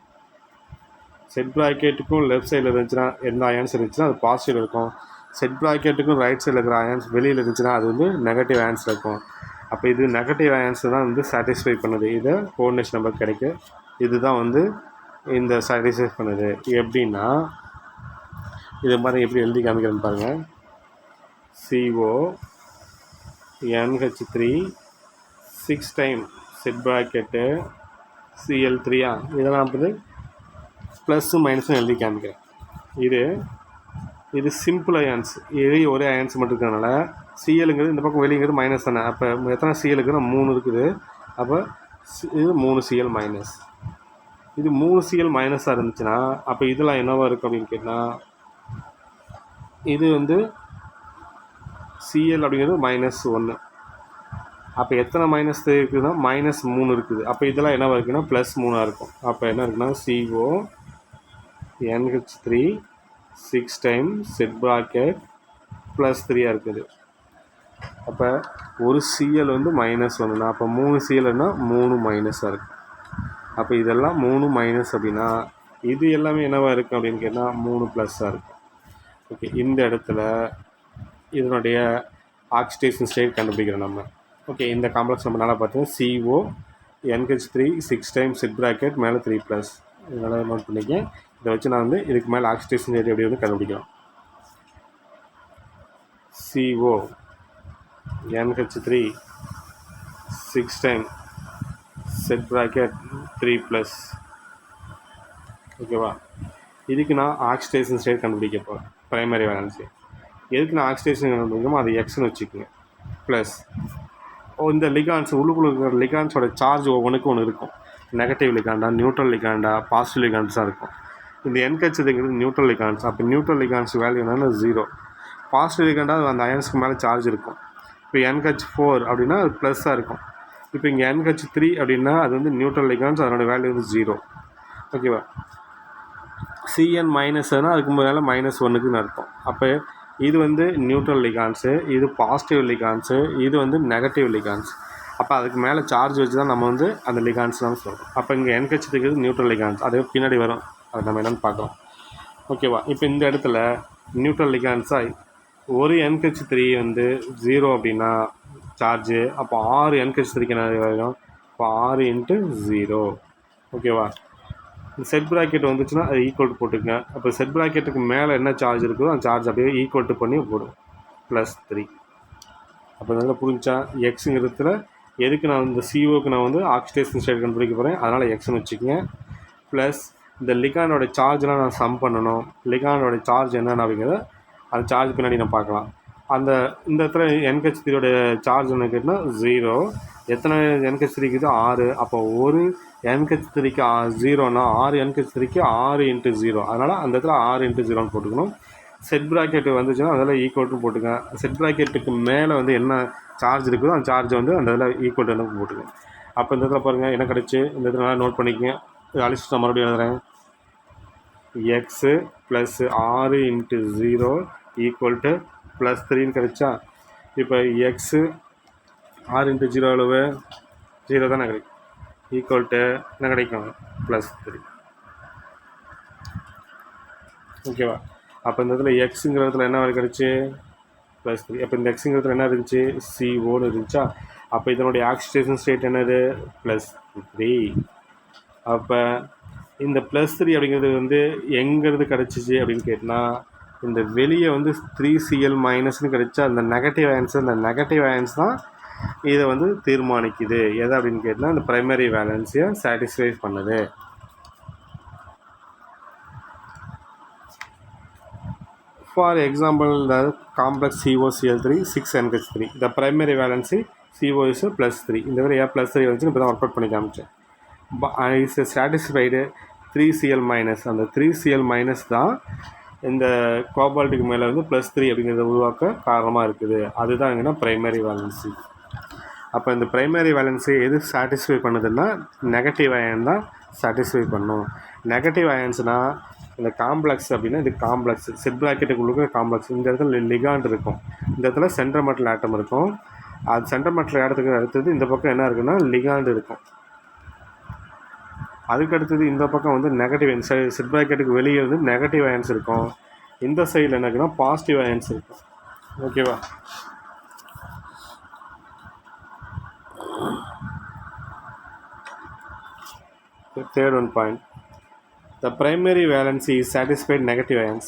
செட் ப்ராக்கெட்டுக்கும் லெஃப்ட் சைடில் இருந்துச்சுன்னா எந்த அயான்ஸ் இருந்துச்சுன்னா அது பாசிட்டிவ் இருக்கும். செட் ப்ராக்கெட்டுக்கும் ரைட் சைடில் இருக்கிற அயான்ஸ் வெளியில் இருந்துச்சுன்னா அது வந்து நெகட்டிவ் அயான்ஸ் இருக்கும். அப்போ இது நெகட்டிவ் அயான்ஸ் தான் வந்து சாட்டிஸ்ஃபை பண்ணுது. இதை கோஆர்டினேஷன் நம்பர் கிடைக்கு. இதுதான் வந்து இந்த சாட்டிஸ்ஃபை பண்ணுது. எப்படின்னா இது மாதிரி எப்படி எழுதி காமிக்கிறேன்னு பாருங்கள். CO NH3 6 time set bracket Cl3 இதெல்லாம் வந்து ப்ளஸ்ஸும் மைனஸும் எழுதி காமிக்கிறேன். இது சிம்பிள் அயான்ஸ். எளிய ஒரே அயான்ஸ் மட்டும் இருக்கிறதுனால சிஎலுங்கிறது இந்த பக்கம் வெளியங்கிறது மைனஸ் தானே. அப்போ எத்தனை சிஎல் இருக்குதுன்னா 3 இருக்குது. அப்போ இது 3 Cl மைனஸ். இது 3 Cl மைனஸாக இருந்துச்சுன்னா அப்போ இதெல்லாம் என்னவா இருக்குது அப்படின்னு கேட்டால் இது வந்து Cl அப்படிங்கிறது -1. அப்போ எத்தனை மைனஸ் இருக்குதுன்னா -3 இருக்குது. அப்போ இதெல்லாம் என்னவா இருக்குன்னா +3 இருக்கும். அப்போ என்ன இருக்குன்னா CO NH3 6 time set bracket +3 இருக்குது. அப்போ ஒரு Cl வந்து -1னா அப்போ 3 Clன்னா 3 மைனஸாக இருக்குது. அப்போ இதெல்லாம் 3 மைனஸ் அப்படின்னா இது எல்லாமே என்னவா இருக்குது அப்படின்னு கேட்டால் 3 ப்ளஸ்ஸாக இருக்குது. ஓகே, இந்த இடத்துல இதனுடைய ஆக்சிடேஷன் ஸ்டேட் கண்டுபிடிக்கிறோம் நம்ம. ஓகே, இந்த காம்ப்ளெக்ஸ் நம்ம நல்லா பார்த்தோம். CO NH3 6 time set bracket மேலே 3+. இதனால் நோட் பண்ணிக்கேன். இதை வச்சு நான் வந்து இதுக்கு மேலே ஆக்சிடேஷன் ஸ்டேட் எப்படி வந்து கண்டுபிடிக்கிறோம். CO NH3 6 time set bracket 3+. ஓகேவா, இதுக்கு நான் ஆக்சிடேஷன் ஸ்டேட் கண்டுபிடிக்க போகிறேன். ப்ரைமரி வேலன்சி எதுக்கு நான் ஆக்சிடேஷன் கண்டுபிடிக்கணுமோ அது எக்ஸ்னு வச்சுக்கோங்க. ப்ளஸ் இந்த லிகான்ஸ் உள்ளுக்குள்ள இருக்கிற லிகான்ஸோட சார்ஜ் ஒவ்வொன்றுக்கு ஒன்று இருக்கும். நெகட்டிவ் லிகாண்டா, நியூட்ரல் லிகாண்டா, பாசிட்டிவ் லிகான்ஸாக இருக்கும். இந்த NHங்கிறது நியூட்ரல் லிகான்ஸ். அப்போ நியூட்ரல் லிகான்ஸ் வேல்யூ என்னன்னா 0. பாசிட்டிவ் லிகாண்டா அந்த அயன்ஸ்க்கு மேலே சார்ஜ் இருக்கும். இப்போ NH4 அப்படின்னா அது ப்ளஸ்ஸாக இருக்கும். இப்போ இங்கே NH3 அப்படின்னா அது வந்து நியூட்ரல் லிகான்ஸ், அதனோட வேல்யூ வந்து 0. ஓகேவா, Cn மைனஸ்னா அதுக்கு மேலே -1க்குன்னு அர்த்தம். அப்போ இது வந்து நியூட்ரல் லிகான்ஸு, இது பாசிட்டிவ் லிகான்ஸு, இது வந்து நெகட்டிவ் லிகான்ஸ். அப்போ அதுக்கு மேலே சார்ஜ் வச்சு தான் நம்ம வந்து அந்த லிகான்ஸ் தான் சொல்கிறோம். அப்போ இங்கே NH3 நியூட்ரல் லிகான்ஸ், அது பின்னாடி வரும், அது நம்ம என்னென்னு பார்க்கலாம். ஓகேவா, இப்போ இந்த இடத்துல நியூட்ரல் லிகான்ஸாக ஒரு NH3 வந்து 0 அப்படின்னா சார்ஜு, அப்போ 6 NH3க்கு என்ன வரும்? இப்போ 6 × 0. ஓகேவா, செட் ப்ராக்கெட் வந்துச்சுன்னா அது ஈக்குவல் போட்டுக்கங்க. அப்போ செட் ப்ராக்கெட்டுக்கு மேலே என்ன சார்ஜ் இருக்குதோ அந்த சார்ஜ் அப்படியே ஈக்குவல் பண்ணி போடும் +3. அப்போ நல்லா புரிஞ்சா எக்ஸுங்கிறதுல எதுக்கு நான் இந்த COக்கு நான் வந்து ஆக்சிடேஷன் ஸ்டேட் கண்டுபிடிக்க போகிறேன், அதனால் எக்ஸ்னு வச்சுக்கோங்க. ப்ளஸ் இந்த லிகானோட சார்ஜெலாம் நான் சம் பண்ணணும். லிகானோட சார்ஜ் என்னென்ன அப்படிங்கிறத அந்த சார்ஜ் பின்னாடி நான் பார்க்கலாம். இந்த இடத்துல NH3யோட சார்ஜ் என்ன கேட்டால் 0. எத்தனை NH3 இருக்குது? 6. அப்போ ஒரு NH3க்கு 0னா 6 NH3க்கு 6 × 0. அதனால் அந்த இடத்துல 6 × 0ன்னு போட்டுக்கணும். செட் ப்ராக்கெட் வந்துச்சுன்னா அதில் ஈக்குவல்ட்டு போட்டுங்க. செட் ப்ராக்கெட்டுக்கு மேலே வந்து என்ன சார்ஜ் இருக்குதோ அந்த சார்ஜ் வந்து அந்த இதில் ஈக்குவல்ட்டு போட்டுக்கணும். அப்போ இந்த இடத்துல பாருங்கள் என்ன கிடச்சி. இந்த இடத்துல நல்லா நோட் பண்ணிக்கங்க. அழிச்சு நான் மறுபடியும் எழுதுகிறேன். எக்ஸு ப்ளஸ் 6 × 0 ஈக்குவல்ட்டு +3ன்னு கிடைச்சா. இப்போ எக்ஸு 6 × 0 அளவு 0 தானே கிடைக்கும். ஈக்குவல்ட்டு என்ன கிடைக்கும்? +3. ஓகேவா, அப்போ இந்த இடத்துல எக்ஸுங்கிறதுல என்ன வேலை கிடச்சி? +3. அப்போ இந்த எக்ஸுங்கிறதுல என்ன இருந்துச்சு? CO இருந்துச்சா. அப்போ இதனுடைய ஆக்சிடேஷன் ஸ்டேட் என்னது? +3. அப்போ இந்த +3 அப்படிங்கிறது வந்து எங்கிறது கிடச்சிச்சு அப்படின்னு கேட்டால் இந்த வெளியே வந்து 3Cl மைனஸ்னு கிடைச்சா அந்த நெகட்டிவ் அயன்ஸ் தான் இதை வந்து தீர்மானிக்குது. எதை அப்படின்னு கேட்டால் இந்த ப்ரைமரி வேலன்ஸியை சாட்டிஸ்ஃபை பண்ணுது. For example the complex COCl3 6NH3 the primary valency CO is +3. இந்த வேலை +3 வந்துச்சுன்னு இப்போ தான் ஒர்க் அவுட் பண்ணி காமிச்சேன். Is satisfied 3Cl minus. அந்த 3Cl மைனஸ் தான் இந்த கோபால்ட்டுக்கு மேலே வந்து +3 அப்படிங்கிறத உருவாக்க காரணமாக இருக்குது. அதுதான் எங்கன்னா ப்ரைமரி வேலன்சி. அப்போ இந்த ப்ரைமரி வேலன்ஸை எது சாட்டிஸ்ஃபை பண்ணுதுன்னா நெகட்டிவ் அயன் தான் சாட்டிஸ்ஃபை பண்ணும். நெகட்டிவ் அயன்ஸ்னால் இந்த காம்ப்ளெக்ஸ் அப்படின்னா இது காம்ப்ளெக்ஸ், செட் ப்ராக்கெட்டுக்குள்ள காம்ப்ளெக்ஸ். இந்த இடத்துல லிகாண்ட் இருக்கும், இந்த இடத்துல சென்ட்ரல் மெட்டல் ஆட்டம் இருக்கும். அது சென்ட்ரல் மெட்டல் ஆட்டத்துக்கு அடுத்தது இந்த பக்கம் என்ன இருக்குன்னா லிகாண்ட் இருக்கும். அதுக்கு அடுத்தது இந்த பக்கம் வந்து நெகட்டிவ் அயன்ஸ், செட் ப்ராக்கெட்டுக்கு வெளியே வந்து நெகட்டிவ் அயன்ஸ் இருக்கும். இந்த சைடில் என்ன இருக்குன்னா பாசிட்டிவ் அயன்ஸ் இருக்கும். ஓகேவா? The third one point, the primary valency is satisfied negative ions,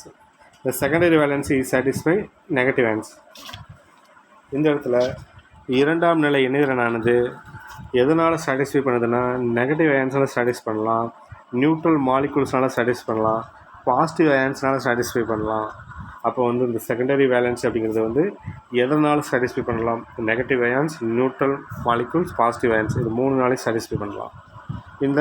the secondary valency is satisfied negative ions. இந்த இடத்துல இரண்டாம் நிலை இணைதிறனானது எதனால் சாட்டிஸ்ஃபை பண்ணுதுன்னா நெகட்டிவ் அயன்ஸ்னால் சாட்டிஸ்ஃபை பண்ணலாம், நியூட்ரல் மாலிகுல்ஸ்னால் சாட்டிஸ்ஃபை பண்ணலாம், பாசிட்டிவ் அயன்ஸ்னால் சாட்டிஸ்ஃபை பண்ணலாம். அப்போ வந்து இந்த செகண்டரி வேலன்சி அப்படிங்கிறது வந்து எதனால் சாட்டிஸ்ஃபை பண்ணலாம்? Negative ions, neutral molecules, positive ions, இது 3 நாளையும் சாட்டிஸ்ஃபை பண்ணலாம். இந்த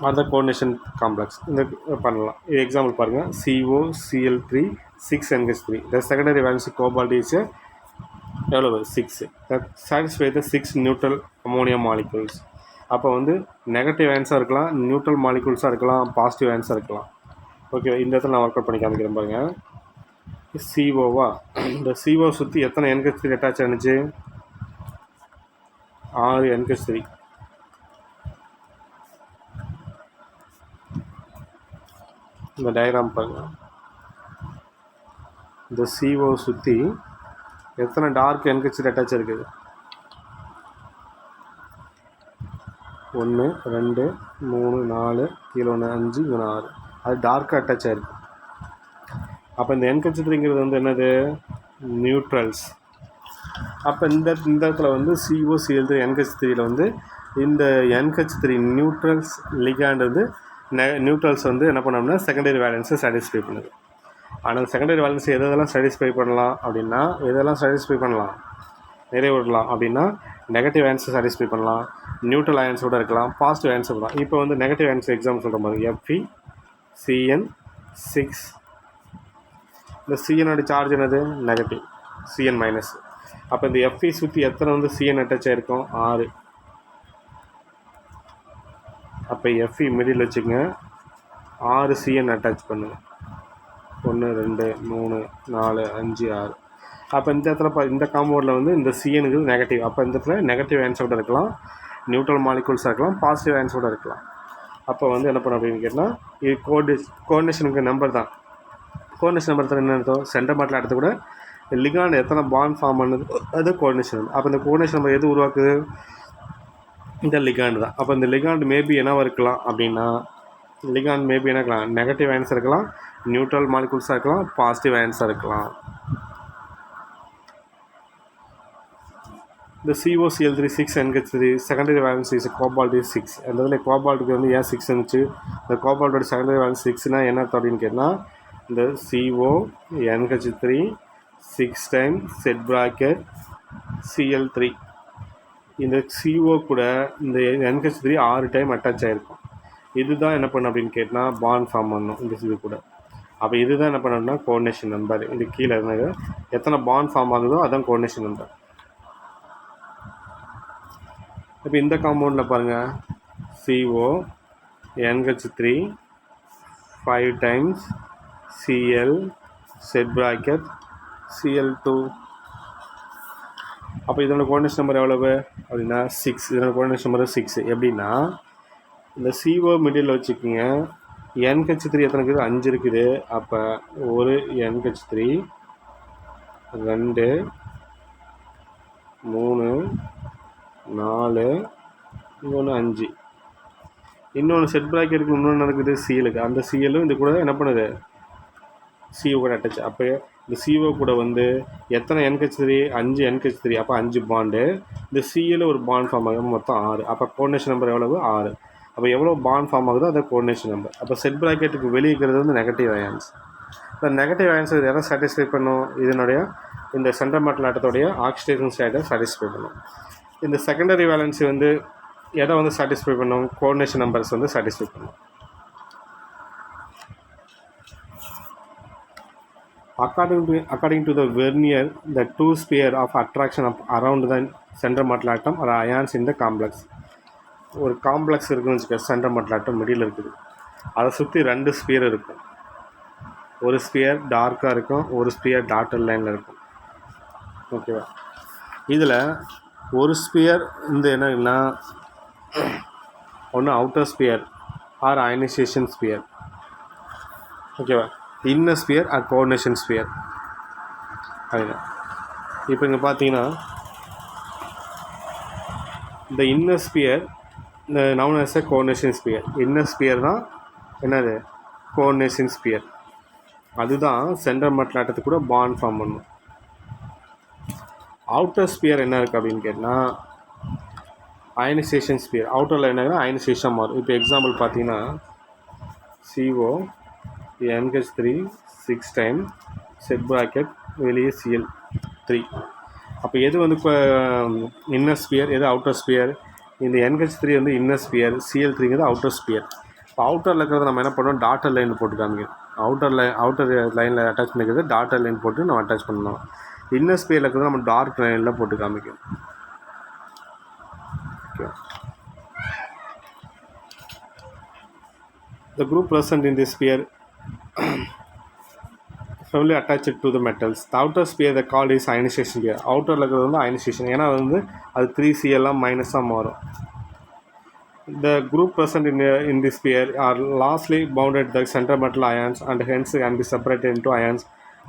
அதர் கோஆர்டினேஷன் காம்ப்ளெக்ஸ் இந்த பண்ணலாம். இது எக்ஸாம்பிள் பாருங்கள், COCl3 6NH3. The secondary valency cobalt is எவ்வளவு 6. That satisfy the 6 neutral ammonia molecules. அப்போ வந்து நெகட்டிவ் அயன்ஸாக இருக்கலாம், நியூட்ரல் மாலிகுல்ஸாக இருக்கலாம், பாசிட்டிவ் அயன்ஸாக இருக்கலாம். ஓகே, இந்த இடத்துல நான் ஒர்க் அவுட் பண்ணி காமிக்கிறேன் பாருங்கள். CO இந்த CO சுற்றி எத்தனை NH3 அட்டாச் ஆனிச்சு? 6 NH3. இந்த டயக்ராம் பாருங்கள். இந்த CO சுற்றி எத்தனை டார்க் NH3 அட்டாச் இருக்குது? 1 2 3 4 கீழே 1 5 இங்கே 6. அது டார்க்காக அட்டாச் ஆகிருக்கு. அப்போ இந்த NH3ங்கிறது வந்து என்னது? நியூட்ரல்ஸ். அப்போ இந்த இடத்துல வந்து COCl3 NH3யில் வந்து இந்த NH3 நியூட்ரல்ஸ் லிகாண்ட் வந்து நியூட்ரல்ஸ் வந்து என்ன பண்ணோம்னா செகண்டரி வேலன்ஸை சாட்டிஸ்ஃபை பண்ணுது. ஆனால் செகண்டரி வேலன்ஸை எதெல்லாம் சாட்டிஸ்ஃபை பண்ணலாம் அப்படின்னா, எதெல்லாம் சாட்டிஸ்ஃபை பண்ணலாம், நிறைவேறலாம் அப்படின்னா நெகட்டிவ் அயன்ஸை சாட்டிஸ்ஃபை பண்ணலாம், நியூட்ரல் அயன்ஸோட இருக்கலாம், பாசிட்டிவ் அயன்ஸ் இருக்கலாம். இப்போ வந்து நெகட்டிவ் அயன்ஸ் எக்ஸாம்பிள் சொல்கிற மாதிரி FeCN6. இந்த CNோட சார்ஜ் என்னது? Negative, CN minus. அப்போ இந்த Fe சுற்றி எத்தனை வந்து CN அட்டாச் ஆகிருக்கும்? 6. அப்போ Fe மிடில் வச்சுக்கோங்க, 6 CN அட்டாச் பண்ணுங்க. 1 2 3 4 5 6. அப்போ இந்த இடத்துல இந்த காம்பவுண்டில் வந்து இந்த CNக்கு நெகட்டிவ். அப்போ இந்த இடத்துல நெகட்டிவ் அயன்ஸோட இருக்கலாம், நியூட்ரல் மாலிகுல்ஸாக இருக்கலாம், பாசிட்டிவ் அயன்ஸோட இருக்கலாம். அப்போ வந்து என்ன பண்ண அப்படின்னு கேட்டால் இது கோஆர்டினேஷனுக்கு நம்பர் தான். கோஆர்டினேஷன் நம்பர் தான் என்ன அர்த்தம்? சென்டர் மெட்டல் ஆட்டத்தை கூட லிகாண்ட் எத்தனை பாண்ட் ஃபார்ம் பண்ணுது அது கோஆர்டினேஷன் நம்பர். அப்போ இந்த கோஆர்டினேஷன் நம்பர் எது உருவாக்குது? இந்த லிகாண்ட் தான். அப்போ இந்த லிகாண்ட் மேபி என்னவாக இருக்கலாம் அப்படின்னா, லிகாண்ட் மேபி என்ன இருக்கலாம்? நெகட்டிவ் அயன்ஸ் இருக்கலாம், நியூட்ரல் மாலிகுல்ஸாக இருக்கலாம், பாசிட்டிவ் அயன்ஸாக இருக்கலாம். இந்த COCl3 6NH3 secondary valence is cobalt is 6. அந்த இதில் கோபால்ட்டுக்கு வந்து ஏன் 6 இருந்துச்சு? இந்த கோபால்ட்டோட செகண்டரி வேலன்ஸ் 6னா என்ன அர்த்தம் அப்படின்னு கேட்டால், இந்த CONH3 6 time set bracket Cl3. இந்த CO கூட இந்த NH3 6 டைம் அட்டாச் ஆகிருக்கும். இதுதான் என்ன பண்ணும் அப்படின்னு கேட்டால் பாண்ட் ஃபார்ம் பண்ணும் இந்த இது கூட. அப்போ இதுதான் என்ன பண்ணணும்னா கோஆர்டினேஷன் நம்பர். இது கீழே இருந்தது எத்தனை பாண்ட் ஃபார்ம் ஆகுதோ அதான் கோஆர்டினேஷன் நம்பர். இப்போ இந்த காம்பவுண்டில் பாருங்கள், CONH3 5 times Cl set bracket Cl2. அப்போ இதோட கோஆர்டினேஷன் நம்பர் எவ்வளவு அப்படின்னா 6. இதோட கோஆர்டினேஷன் நம்பர் 6. எப்படின்னா இந்த CO மிடில் வச்சுக்கோங்க, NH3 எத்தனை இருக்குது? 5 இருக்குது. அப்போ ஒரு NH3 2 3 4 இன்னொன்று 5. இன்னொன்று செட் ப்ராக்கெட்டுக்கு இன்னொன்று நடக்குது CLக்கு. அந்த CLும் இது கூட என்ன பண்ணுது? CO கூட அட்டாச். அப்போ இந்த CO கூட வந்து எத்தனை NH3? 5 NH3. அப்போ 5 பாண்டு. இந்த CL ஒரு பாண்ட் ஃபார்ம் ஆகுது, மொத்தம் 6. அப்போ கோஆர்டினேஷன் நம்பர் எவ்வளவு? 6. அப்போ எவ்வளோ பாண்ட் ஃபார்ம் ஆகுதோ அதை கோஆர்டினேஷன் நம்பர். அப்போ செட் ப்ராக்கெட்டுக்கு வெளியே இருக்கிறது வந்து நெகட்டிவ் அயன்ஸ். இந்த நெகட்டிவ் அயன்ஸ் எதை சாட்டிஸ்ஃபை பண்ணும்? இதனுடைய இந்த சென்டர் மெட்டல் ஆட்டத்தோடைய ஆக்சிடேஷன் ஸ்டேட்டை சாட்டிஸ்ஃபை பண்ணும். இந்த செகண்டரி வேலன்சி வந்து எதை வந்து சாட்டிஸ்ஃபை பண்ணும்? கோஆர்டினேஷன் நம்பர்ஸ் வந்து சாட்டிஸ்ஃபை பண்ணும். According to the Vernier, the two sphere of attraction of around the central metal atom or ions in the complex. ஒரு காம்ப்ளெக்ஸ் இருக்குன்னு வச்சுக்க, சென்ட்ரல் metal atom மிடில் இருக்குது, அதை சுற்றி 2 ஸ்பியர் இருக்கும். ஒரு ஸ்பியர் டார்க்காக இருக்கும், ஒரு ஸ்பியர் டாட்டட் லைனில் இருக்கும். ஓகேவா? இதில் ஒரு ஸ்பியர் இந்த என்னன்னா ஒன்று outer sphere or ionisation sphere. ஓகேவா? Inner sphere or coordination sphere. அதுதான் இப்போ இங்கே பார்த்தீங்கன்னா இந்த இன்னர் ஸ்பியர் இந்த known as a coordination sphere. Inner sphere தான் என்னது கோஆர்டினேஷன் ஸ்பியர். அதுதான் சென்ட்ரல் metal atom கூட பாண்ட் ஃபார்ம் பண்ணும். அவுட்டர் ஸ்பியர் என்ன இருக்குது அப்படின்னு கேட்டால் அயனைசேஷன் ஸ்பியர். அவுட்டரில் என்னன்னா அயனைசேஷன் மாறும். இப்போ எக்ஸாம்பிள் பார்த்தீங்கன்னா CO NH3 6 time set bracket வெளியே Cl3. அப்போ எது வந்து இப்போ இன்னர் ஸ்பியர், எது அவுட்டர் ஸ்பியர்? இந்த NH3 வந்து இன்னர் ஸ்பியர், Cl3ங்கிறது அவுட்டர் ஸ்பியர். இப்போ அவுட்டரில் இருக்கிறத நம்ம என்ன பண்ணுவோம், டாட்டர் லைன் போட்டு காமிக்கணும். அவுட்டர் லைனில் அட்டாச் பண்ணிக்கிறது டாட்டர் லைன் போட்டு நம்ம அட்டாச் பண்ணணும். இன்னர் ஸ்பியரில் இருக்கிறத நம்ம டார்க் லைனில் போட்டு காமிக்கணும். Okay. The group present in this sphere firmly attached to the metals. The outer sphere they called is ionization sphere. Outerல இருக்கிறது வந்து ionization. ஏன்னா வந்து அது 3Cl மைனஸாக மாறும். The group present in this sphere are lastly bounded the central metal ions and hence can be separated into ions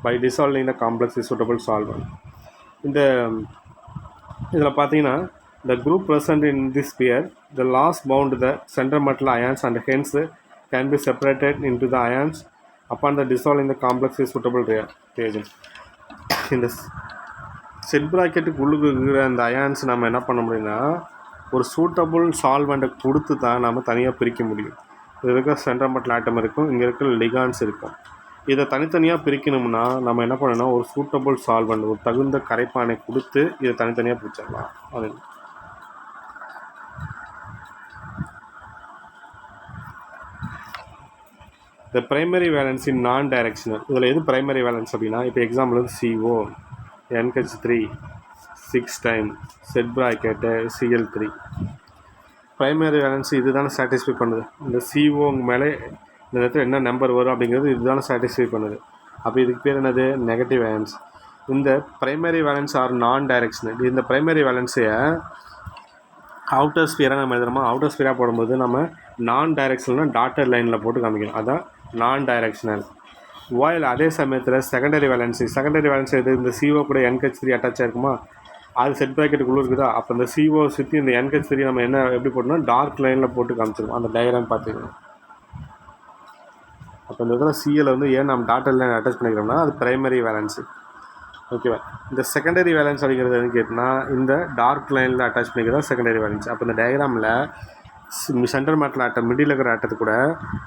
by dissolving the complex with suitable solvent. இந்த இதில் பார்த்தீங்கன்னா the group present in this sphere the last bound the central metal ions and hence can be separated into the ions upon the dissolving the complex with suitable reagent. இந்த set ப்ராக்கெட்டுக்கு உள்ளுக்கு இருக்கிற அந்த ions நம்ம என்ன பண்ண முடியும்னா ஒரு suitable சால்வெண்ட்டை கொடுத்து தான் நம்ம தனியாக பிரிக்க முடியும். இது இருக்க சென்ட்ரல் metal atom இருக்கும், இங்கே இருக்கிற லிகான்ஸ் இருக்கும். இதை தனித்தனியாக பிரிக்கணும்னா நம்ம என்ன பண்ணணும், ஒரு சூட்டபுள் சால்வெண்ட், ஒரு தகுந்த கரைப்பானை கொடுத்து இதை தனித்தனியாக பிரிச்சிடலாம். அது the primary valence in non-directional. இதில் எது primary valence அப்படின்னா, இப்போ எக்ஸாம்பிள் வந்து CO NH3 6 time set bracket Cl3. Primary valence இது தானே சாட்டிஸ்ஃபை பண்ணுது. இந்த CO மேலே இந்த இடத்துல என்ன நம்பர் வரும் அப்படிங்கிறது இது தானே சாட்டிஸ்ஃபை பண்ணுது. அப்போ இதுக்கு பேர் என்னது, நெகட்டிவ் வேலன்ஸ். இந்த ப்ரைமரி வேலன்ஸ் ஆர் நான் டைரெக்ஷனல். இந்த ப்ரைமரி வேலன்ஸையை அவுட்டர் ஸ்பியராக நம்ம எழுதுறோமா, அவுட்டர் ஸ்பியராக போடும்போது நம்ம நான் டைரெக்ஷனல்னால் டாட்டர் லைனில் போட்டு காமிக்கணும். அதான் நான் டைரெக்ஷனல். வாயில் அதே சமயத்தில் செகண்டரி வேலன்ஸு எது, இந்த CO கூட NH3 அட்டாச் ஆகிருக்குமா, அது செட் ப்ராக்கெட்டுக்குள்ளே இருக்குதா. அப்போ இந்த CO சுற்றி இந்த NH3 நம்ம என்ன எப்படி போட்டோம்னா டார்க் லைனில் போட்டு காமிச்சிருக்கோம். அந்த டயக்ராம் பார்த்துக்கணும். அப்போ இந்த இதில் Cl வந்து ஏன் நம்ம டாட்டர் லைன் அட்டாச் பண்ணிக்கிறோம்னா அது ப்ரைமரி வேலன்ஸு. ஓகேவா? இந்த செகண்டரி வேலன்ஸ் அப்படிங்கிறது எதுன்னு கேட்டிங்கன்னா இந்த டார்க் லைனில் அட்டாச் பண்ணிக்கிறதா செகண்டரி வேலன்ஸ். அப்போ இந்த டயக்ராமில் சென்ட்ரல் metal atom மிடில் இருக்கிற ஆட்டத்து கூட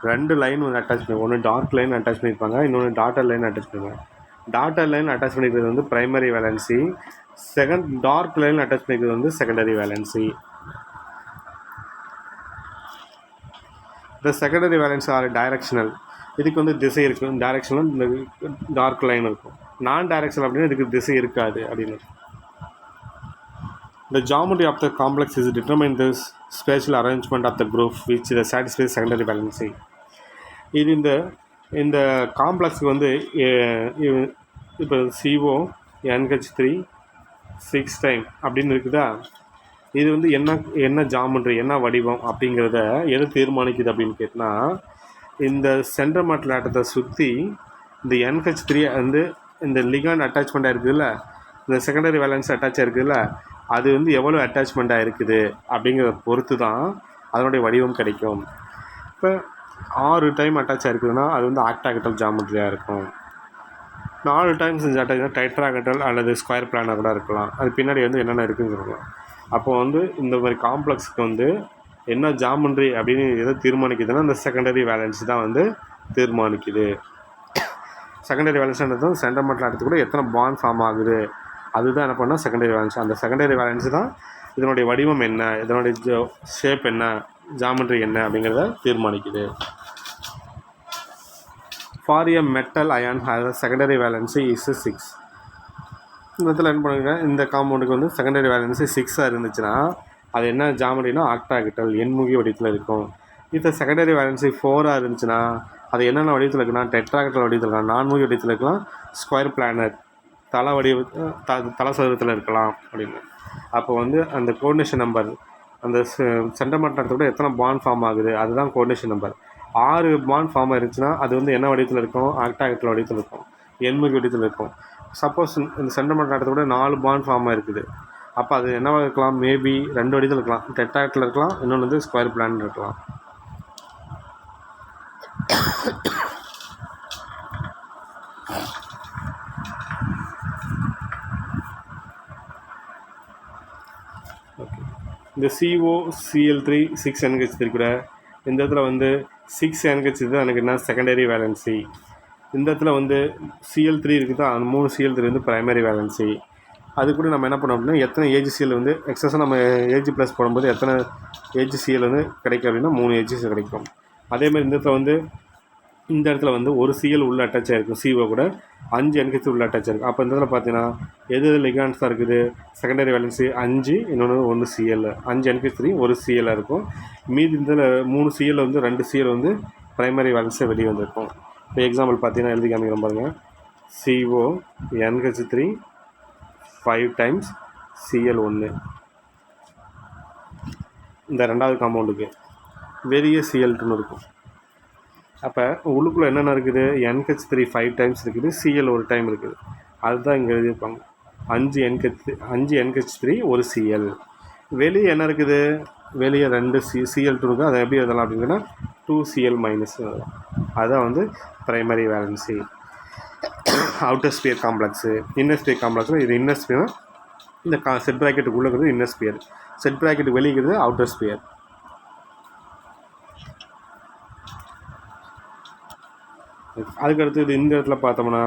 2 லைன் வந்து அட்டாச் பண்ணி, ஒன்று டார்க் லைன் அட்டாச் பண்ணியிருப்பாங்க, இன்னொன்று டாட்டர் லைன் அட்டாச் பண்ணியிருப்பாங்க. டாட்டர் லைன் அட்டாச் பண்ணிக்கிறது வந்து primary valency, dark line attach பண்ணிக்கிறது வந்து செகண்டரி வேலன்சி. இந்த செகண்டரி வேலன்ஸ் ஆர் டைரக்ஷனல். இதுக்கு வந்து திசை இருக்கும், டைரக்ஷனல் இந்த டார்க் லைன் இருக்கும். நான் டைரக்ஷனல் அப்படின்னா இதுக்கு திசை இருக்காது அப்படின்னு. The geometry of the complex is determined the spatial arrangement of the group which satisfies secondary valency. இது இந்த காம்ப்ளெக்ஸுக்கு வந்து இப்போ CO NH3 6 டைம் அப்படின்னு இருக்குதா, இது வந்து என்ன ஜாமெட்ரி, என்ன வடிவம் அப்படிங்கிறத எது தீர்மானிக்குது அப்படின்னு கேட்டால் இந்த சென்ட்ரல் metal atomத்தை சுற்றி இந்த NH3 வந்து இந்த லிகாண்ட் அட்டாச்மெண்ட்டாக இருக்குதுல்ல, இந்த செகண்டரி வேலன்ஸ் அட்டாச் இருக்குதுல்ல, அது வந்து எவ்வளோ அட்டாச்மெண்ட்டாக இருக்குது அப்படிங்கிறத பொறுத்து தான் அதனுடைய வடிவம் கிடைக்கும். இப்போ 6 டைம் அட்டாச் ஆகிருக்குதுன்னா அது வந்து ஆக்டாகட்டல் ஜாமெட்ரியாக இருக்கும். 4 டைம்ஸ் அட்டாச் டைட்ராகட்டல் அல்லது ஸ்கொயர் பிளானாக கூட இருக்கலாம். அது பின்னாடி வந்து என்னென்ன இருக்குன்னு சொல்லலாம். அப்போ வந்து இந்த மாதிரி காம்ப்ளெக்ஸுக்கு வந்து என்ன ஜாமெட்ரி அப்படின்னு எதை தீர்மானிக்குதுன்னா இந்த செகண்டரி வேலன்ஸ் தான் வந்து தீர்மானிக்குது. செகண்டரி வேலன்ஸ்ன்றது சென்ட்ரல் metal atom கூட எத்தனை பாண்ட் ஃபார்ம் ஆகுது அதுதான் என்ன பண்ணால் செகண்டரி வேலன்ஸ். அந்த செகண்டரி வேலன்ஸ் தான் இதனுடைய வடிவம் என்ன, இதனுடைய ஷேப் என்ன, ஜாமெட்ரி என்ன அப்படிங்கிறத தீர்மானிக்குது. For a metal ion has a secondary valency is 6. இந்த இடத்துல என்ன பண்ணுங்க, இந்த காம்பவுண்டுக்கு வந்து செகண்டரி வேலன்சி 6 இருந்துச்சுன்னா அது என்ன ஜாமெட்ரினா ஆக்டாகிட்டல் எண்முகி வடிவத்தில் இருக்கும். இப்போ செகண்டரி வேலன்சி 4 இருந்துச்சுன்னா அது என்னென்ன வடிவத்தில் இருக்குன்னா டெட்ராகிட்டல் வடிவத்தில் இருக்கலாம், நான்முகி வடிவத்தில் இருக்கலாம், ஸ்கொயர் பிளானர் தலை வடிவ தலை சதுரத்தில் இருக்கலாம் அப்படின்னு. அப்போ வந்து அந்த கோஆர்டினேஷன் நம்பர் அந்த சென்டர் மட்டத்தோட எத்தனை பாண்ட் ஃபார்ம் ஆகுது அதுதான் கோஆர்டினேஷன் நம்பர். 6 பாண்ட் ஃபார்ம் ஆயிருச்சுன்னா அது வந்து என்ன வடிவத்தில் இருக்கும், ஆக்டாகிட்டல் வடிவத்தில் இருக்கும், எண்முகி வடிவத்தில் இருக்கும். சப்போஸ் இந்த சென்டர் மட்டத்தோட 4 பாண்ட் ஃபார்ம் ஆயிருக்குது, அப்போ அது என்னவாக இருக்கலாம், மேபி 2 வடிவத்தில் இருக்கலாம், டெட்ராகிட்டல் இருக்கலாம், இன்னொன்று வந்து ஸ்கொயர் பிளானர் இருக்கலாம். இந்த COCl3 6NH3 கூட இந்த இடத்துல வந்து 6NH தான் எனக்கு என்ன செகண்டரி வேலன்சி. இந்த இடத்துல வந்து Cl3 இருக்குது, அந்த 3 Cl3 வந்து ப்ரைமரி வேலன்சி. அது கூட நம்ம என்ன பண்ணோம் அப்படின்னா எத்தனை AgCl வந்து எக்ஸஸாக நம்ம Ag ப்ளஸ் போடும்போது எத்தனை AgCl வந்து கிடைக்கும் அப்படின்னா 3 AgCl கிடைக்கும். அதேமாதிரி இந்த இடத்துல வந்து ஒரு Cl உள்ள அட்டாச் ஆகிருக்கும், CO கூட 5 NH உள்ள அட்டாச் ஆகிருக்கும். அப்போ இந்த இடத்துல பார்த்தீங்கன்னா எது லிகாண்ட்ஸ் தான் இருக்குது, செகண்டரி வேலன்சி 5, இன்னொன்று 1 Cl, 5 NH3 1 Cl இருக்கும். மீதி இதில் 3 Cl வந்து 2 Cl வந்து ப்ரைமரி வேலன்ஸில் வெளியே வந்திருக்கும். இப்போ எக்ஸாம்பிள் பார்த்தீங்கன்னா எழுதி காமிக்கிறோம் பாருங்கள். CO NH3 5 times Cl1 இந்த ரெண்டாவது காம்பவுண்டுக்கு வெளியே Cl2 இருக்கும். அப்போ உள்ளுக்குள்ளே என்னென்ன இருக்குது, NH3 5 times இருக்குது, Cl ஒரு டைம் இருக்குது. அதுதான் இங்கே எழுதியிருப்பாங்க. 5 NH3 1 Cl. வெளியே என்ன இருக்குது, வெளியே 2 Cl2 இருக்குது. அதை எப்படி எழுதலாம் அப்படின்னா 2 Cl மைனஸ். அதுதான் வந்து primary valency. Outer sphere complex, inner sphere காம்ப்ளெக்ஸில் இது இன்னர் ஸ்பியர், இந்த செட் ப்ராக்கெட்டுக்கு உள்ளே இருக்கிறது இன்னர் ஸ்பியர், செட் ப்ராக்கெட்டுக்கு வெளியிறது அவுட்டர் ஸ்பியர். அதுக்கடுத்து இது இந்த இடத்துல பார்த்தோம்னா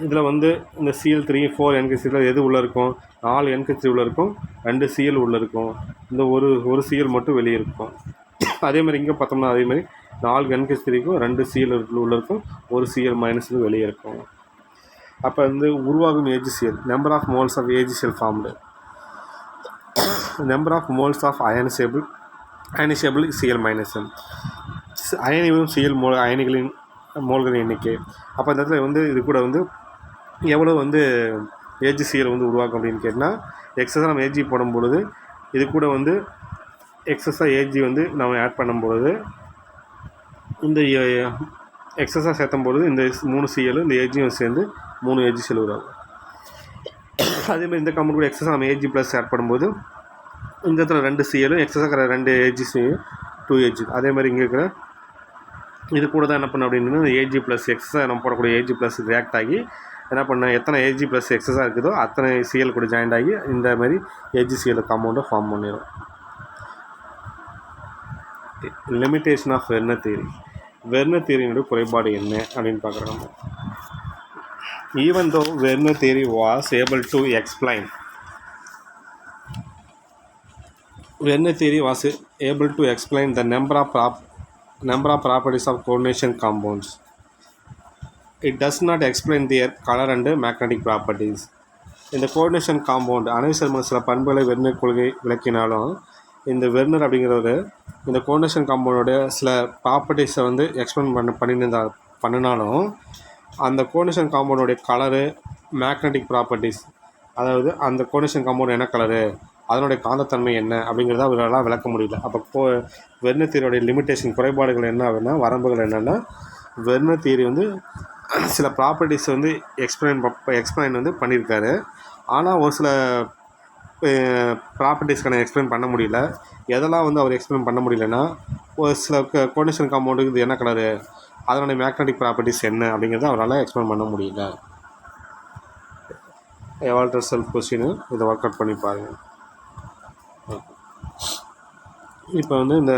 இதில் வந்து இந்த Cl3 4 NH3 எது உள்ளே இருக்கும், 4 NH3 உள்ளே இருக்கும், 2 Cl உள்ளே இருக்கும், இந்த ஒரு Cl மட்டும் வெளியே இருக்கும். அதேமாதிரி இங்கே பார்த்தோம்னா அதேமாதிரி 4 NH3க்கும் 2 Cl உள்ளே இருக்கும், ஒரு Cl மைனஸ் வெளியே இருக்கும். அப்போ வந்து உருவாகும் AgCl, number of moles of AgCl formed, number of moles of ionisable Cl minus, அயனியும் Cl அயனிகளின் மோல்களின் எண்ணிக்கை. அப்போ இந்த இடத்துல வந்து இது கூட வந்து எவ்வளோ வந்து AgCl வந்து உருவாக்கும் அப்படின்னு கேட்டால், எக்ஸஸாக நம்ம Ag போடும் பொழுது இது கூட வந்து எக்ஸஸாக Ag வந்து நம்ம ஆட் பண்ணும்பொழுது இந்த எக்ஸஸாக சேர்த்தும் பொழுது இந்த 3 Cl இந்த Agயும் சேர்ந்து 3 AgCl உருவாகும். அதேமாதிரி இந்த காம்பவுண்ட் கூட எக்ஸஸாக நம்ம Ag ப்ளஸ் ஆட் பண்ணும்போது இந்த இடத்துல 2 Cl எக்ஸஸாக இருக்கிற 2 AgC 2 Ag. அதேமாதிரி இங்கே இருக்கிற இது கூட தான் என்ன பண்ண அப்படின்னா Ag ப்ளஸ் எக்ஸஸாக நம்ம போடக்கூடிய Ag ப்ளஸ் ரியாக்ட் ஆகி என்ன பண்ண, எத்தனை Ag ப்ளஸ் எக்ஸஸாக இருக்குதோ அத்தனை Cl கூட ஜாயிண்ட் ஆகி இந்த மாதிரி AgCl காம்பவுண்டை ஃபார்ம் பண்ணிடும். Limitation of Werner theory. Werner தியரியினுடைய குறைபாடு என்ன அப்படின்னு பார்க்குறோம். Even though Werner theory was able to explain, Werner theory was able to explain the number of properties of coordination compounds. It does not explain their color and magnetic properties. இந்த coordination compound அணுவிசர்ம சில பண்புகளை Werner கொள்கை விளக்கினாலும் இந்த Werner அப்படிங்கிறவர் இந்த coordination காம்பவுண்டோட சில ப்ராப்பர்ட்டிஸை வந்து explain பண்ணினாலும் அந்த கோஆர்டினேஷன் காம்பவுண்டோடைய கலரு, மேக்னெட்டிக் ப்ராப்பர்ட்டிஸ், அதாவது அந்த கோஆர்டினேஷன் காம்பவுண்ட் என்ன கலரு, அதனுடைய காந்தத்தன்மை என்ன அப்படிங்கிறத அவர்களால் விளக்க முடியல. அப்போ வெர்னர் தியரியோடைய லிமிட்டேஷன் குறைபாடுகள் என்ன அப்படின்னா, வரம்புகள் என்னென்னா, வெர்னர் தியரி வந்து சில ப்ராப்பர்ட்டிஸை வந்து எக்ஸ்பிளைன் வந்து பண்ணியிருக்காரு. ஆனால் ஒரு சில ப்ராப்பர்ட்டிஸ்க்கான எக்ஸ்பிளைன் பண்ண முடியல. எதெல்லாம் வந்து அவர் எக்ஸ்பிளைன் பண்ண முடியலன்னா, ஒரு சில கோஆர்டினேஷன் காம்பவுண்டுக்கு இது என்ன கலரு, அதனுடைய மேக்னெட்டிக் ப்ராப்பர்ட்டிஸ் என்ன அப்படிங்கிறத அவரால் எக்ஸ்பிளைன் பண்ண முடியல. எவால்டர் செல்ஃப் கொஸ்டின் இதை ஒர்க் அவுட் பண்ணி பாருங்கள். இப்போ வந்து இந்த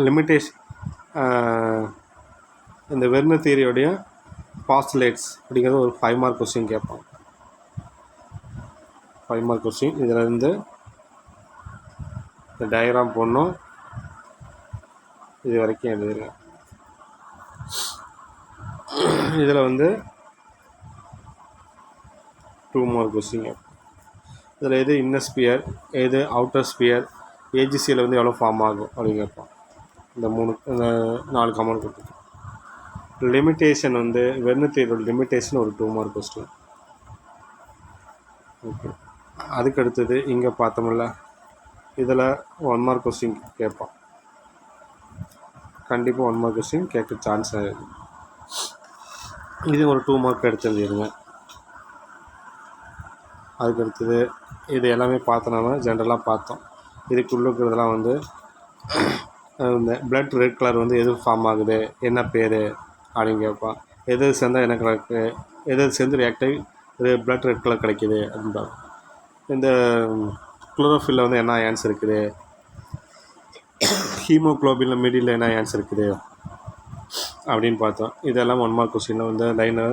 லிமிட்டேஷன் இந்த வெர்னர் தியரியோடைய பாஸ்டுலேட்ஸ் அப்படிங்கிறது ஒரு 5 மார்க் கொஸ்டின் கேட்பாங்க. 5 மார்க் கொஸ்டின். இதில் இருந்து இந்த டயக்ராம் போடணும், இது வரைக்கும் எழுதுங்க. இதில் வந்து 2 மார்க் கொஸ்டின். இதில் எது இன்னர் ஸ்பியர், எது அவுட்டர் ஸ்பியர், ஏஜிசியில் வந்து எவ்வளோ ஃபார்ம் ஆகும் அப்படின்னு கேட்பான். இந்த 4 கமெண்ட் கொடுத்துருக்கோம். லிமிட்டேஷன் வந்து வெர்னர் தியரியோட லிமிட்டேஷன் ஒரு 2 மார்க் கொஸ்டின். ஓகே, அதுக்கு அடுத்தது இங்கே பார்த்தோம்ல, இதில் 1 மார்க் கொஸ்டின் கேட்பான். கண்டிப்பாக 1 மார்க் கொஸ்டின் கேட்க சான்ஸ் ஆகுது. இது ஒரு 2 மார்க் எடுத்துருந்துருங்க. அதுக்கு அடுத்தது இது எல்லாமே பார்த்தோம், நம்ம ஜென்ரலாக பார்த்தோம். இதுக்குள்ளே இருக்கிறதெல்லாம் வந்து இந்த பிளட் ரெட் கலர் வந்து எது ஃபார்ம் ஆகுது, என்ன பேர் அப்படின்னு கேட்பான். எது சேர்ந்தால் என்ன கலருக்கு, எது சேர்ந்து ரியாக்ட் ஆகி இது பிளட் ரெட் கலர் கிடைக்கிது அப்படின்பாங்க. இந்த குளோரோஃபில்ல வந்து என்ன ஆன்சர் இருக்குது, ஹீமோக்ளோபினில் மிடில் என்ன ஆன்சர் இருக்குது அப்படின்னு பார்த்தோம். இதெல்லாம் 1 மார்க் கொஸ்டின். வந்து லைனை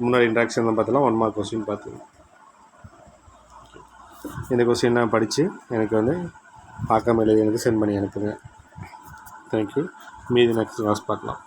முன்னாடி இன்ட்ராக்ஷன் பார்த்தலாம் 1 மார்க் கொஸ்டின் பார்த்துக்கோங்க. இந்த கொஸ்டின் நான் படித்து எனக்கு வந்து பார்க்காம எழுதி எனக்கு சென்ட் பண்ணி அனுப்புங்க. தேங்க்யூ. மீதி நெக்ஸ்ட் கிளாஸ் பார்க்கலாம்.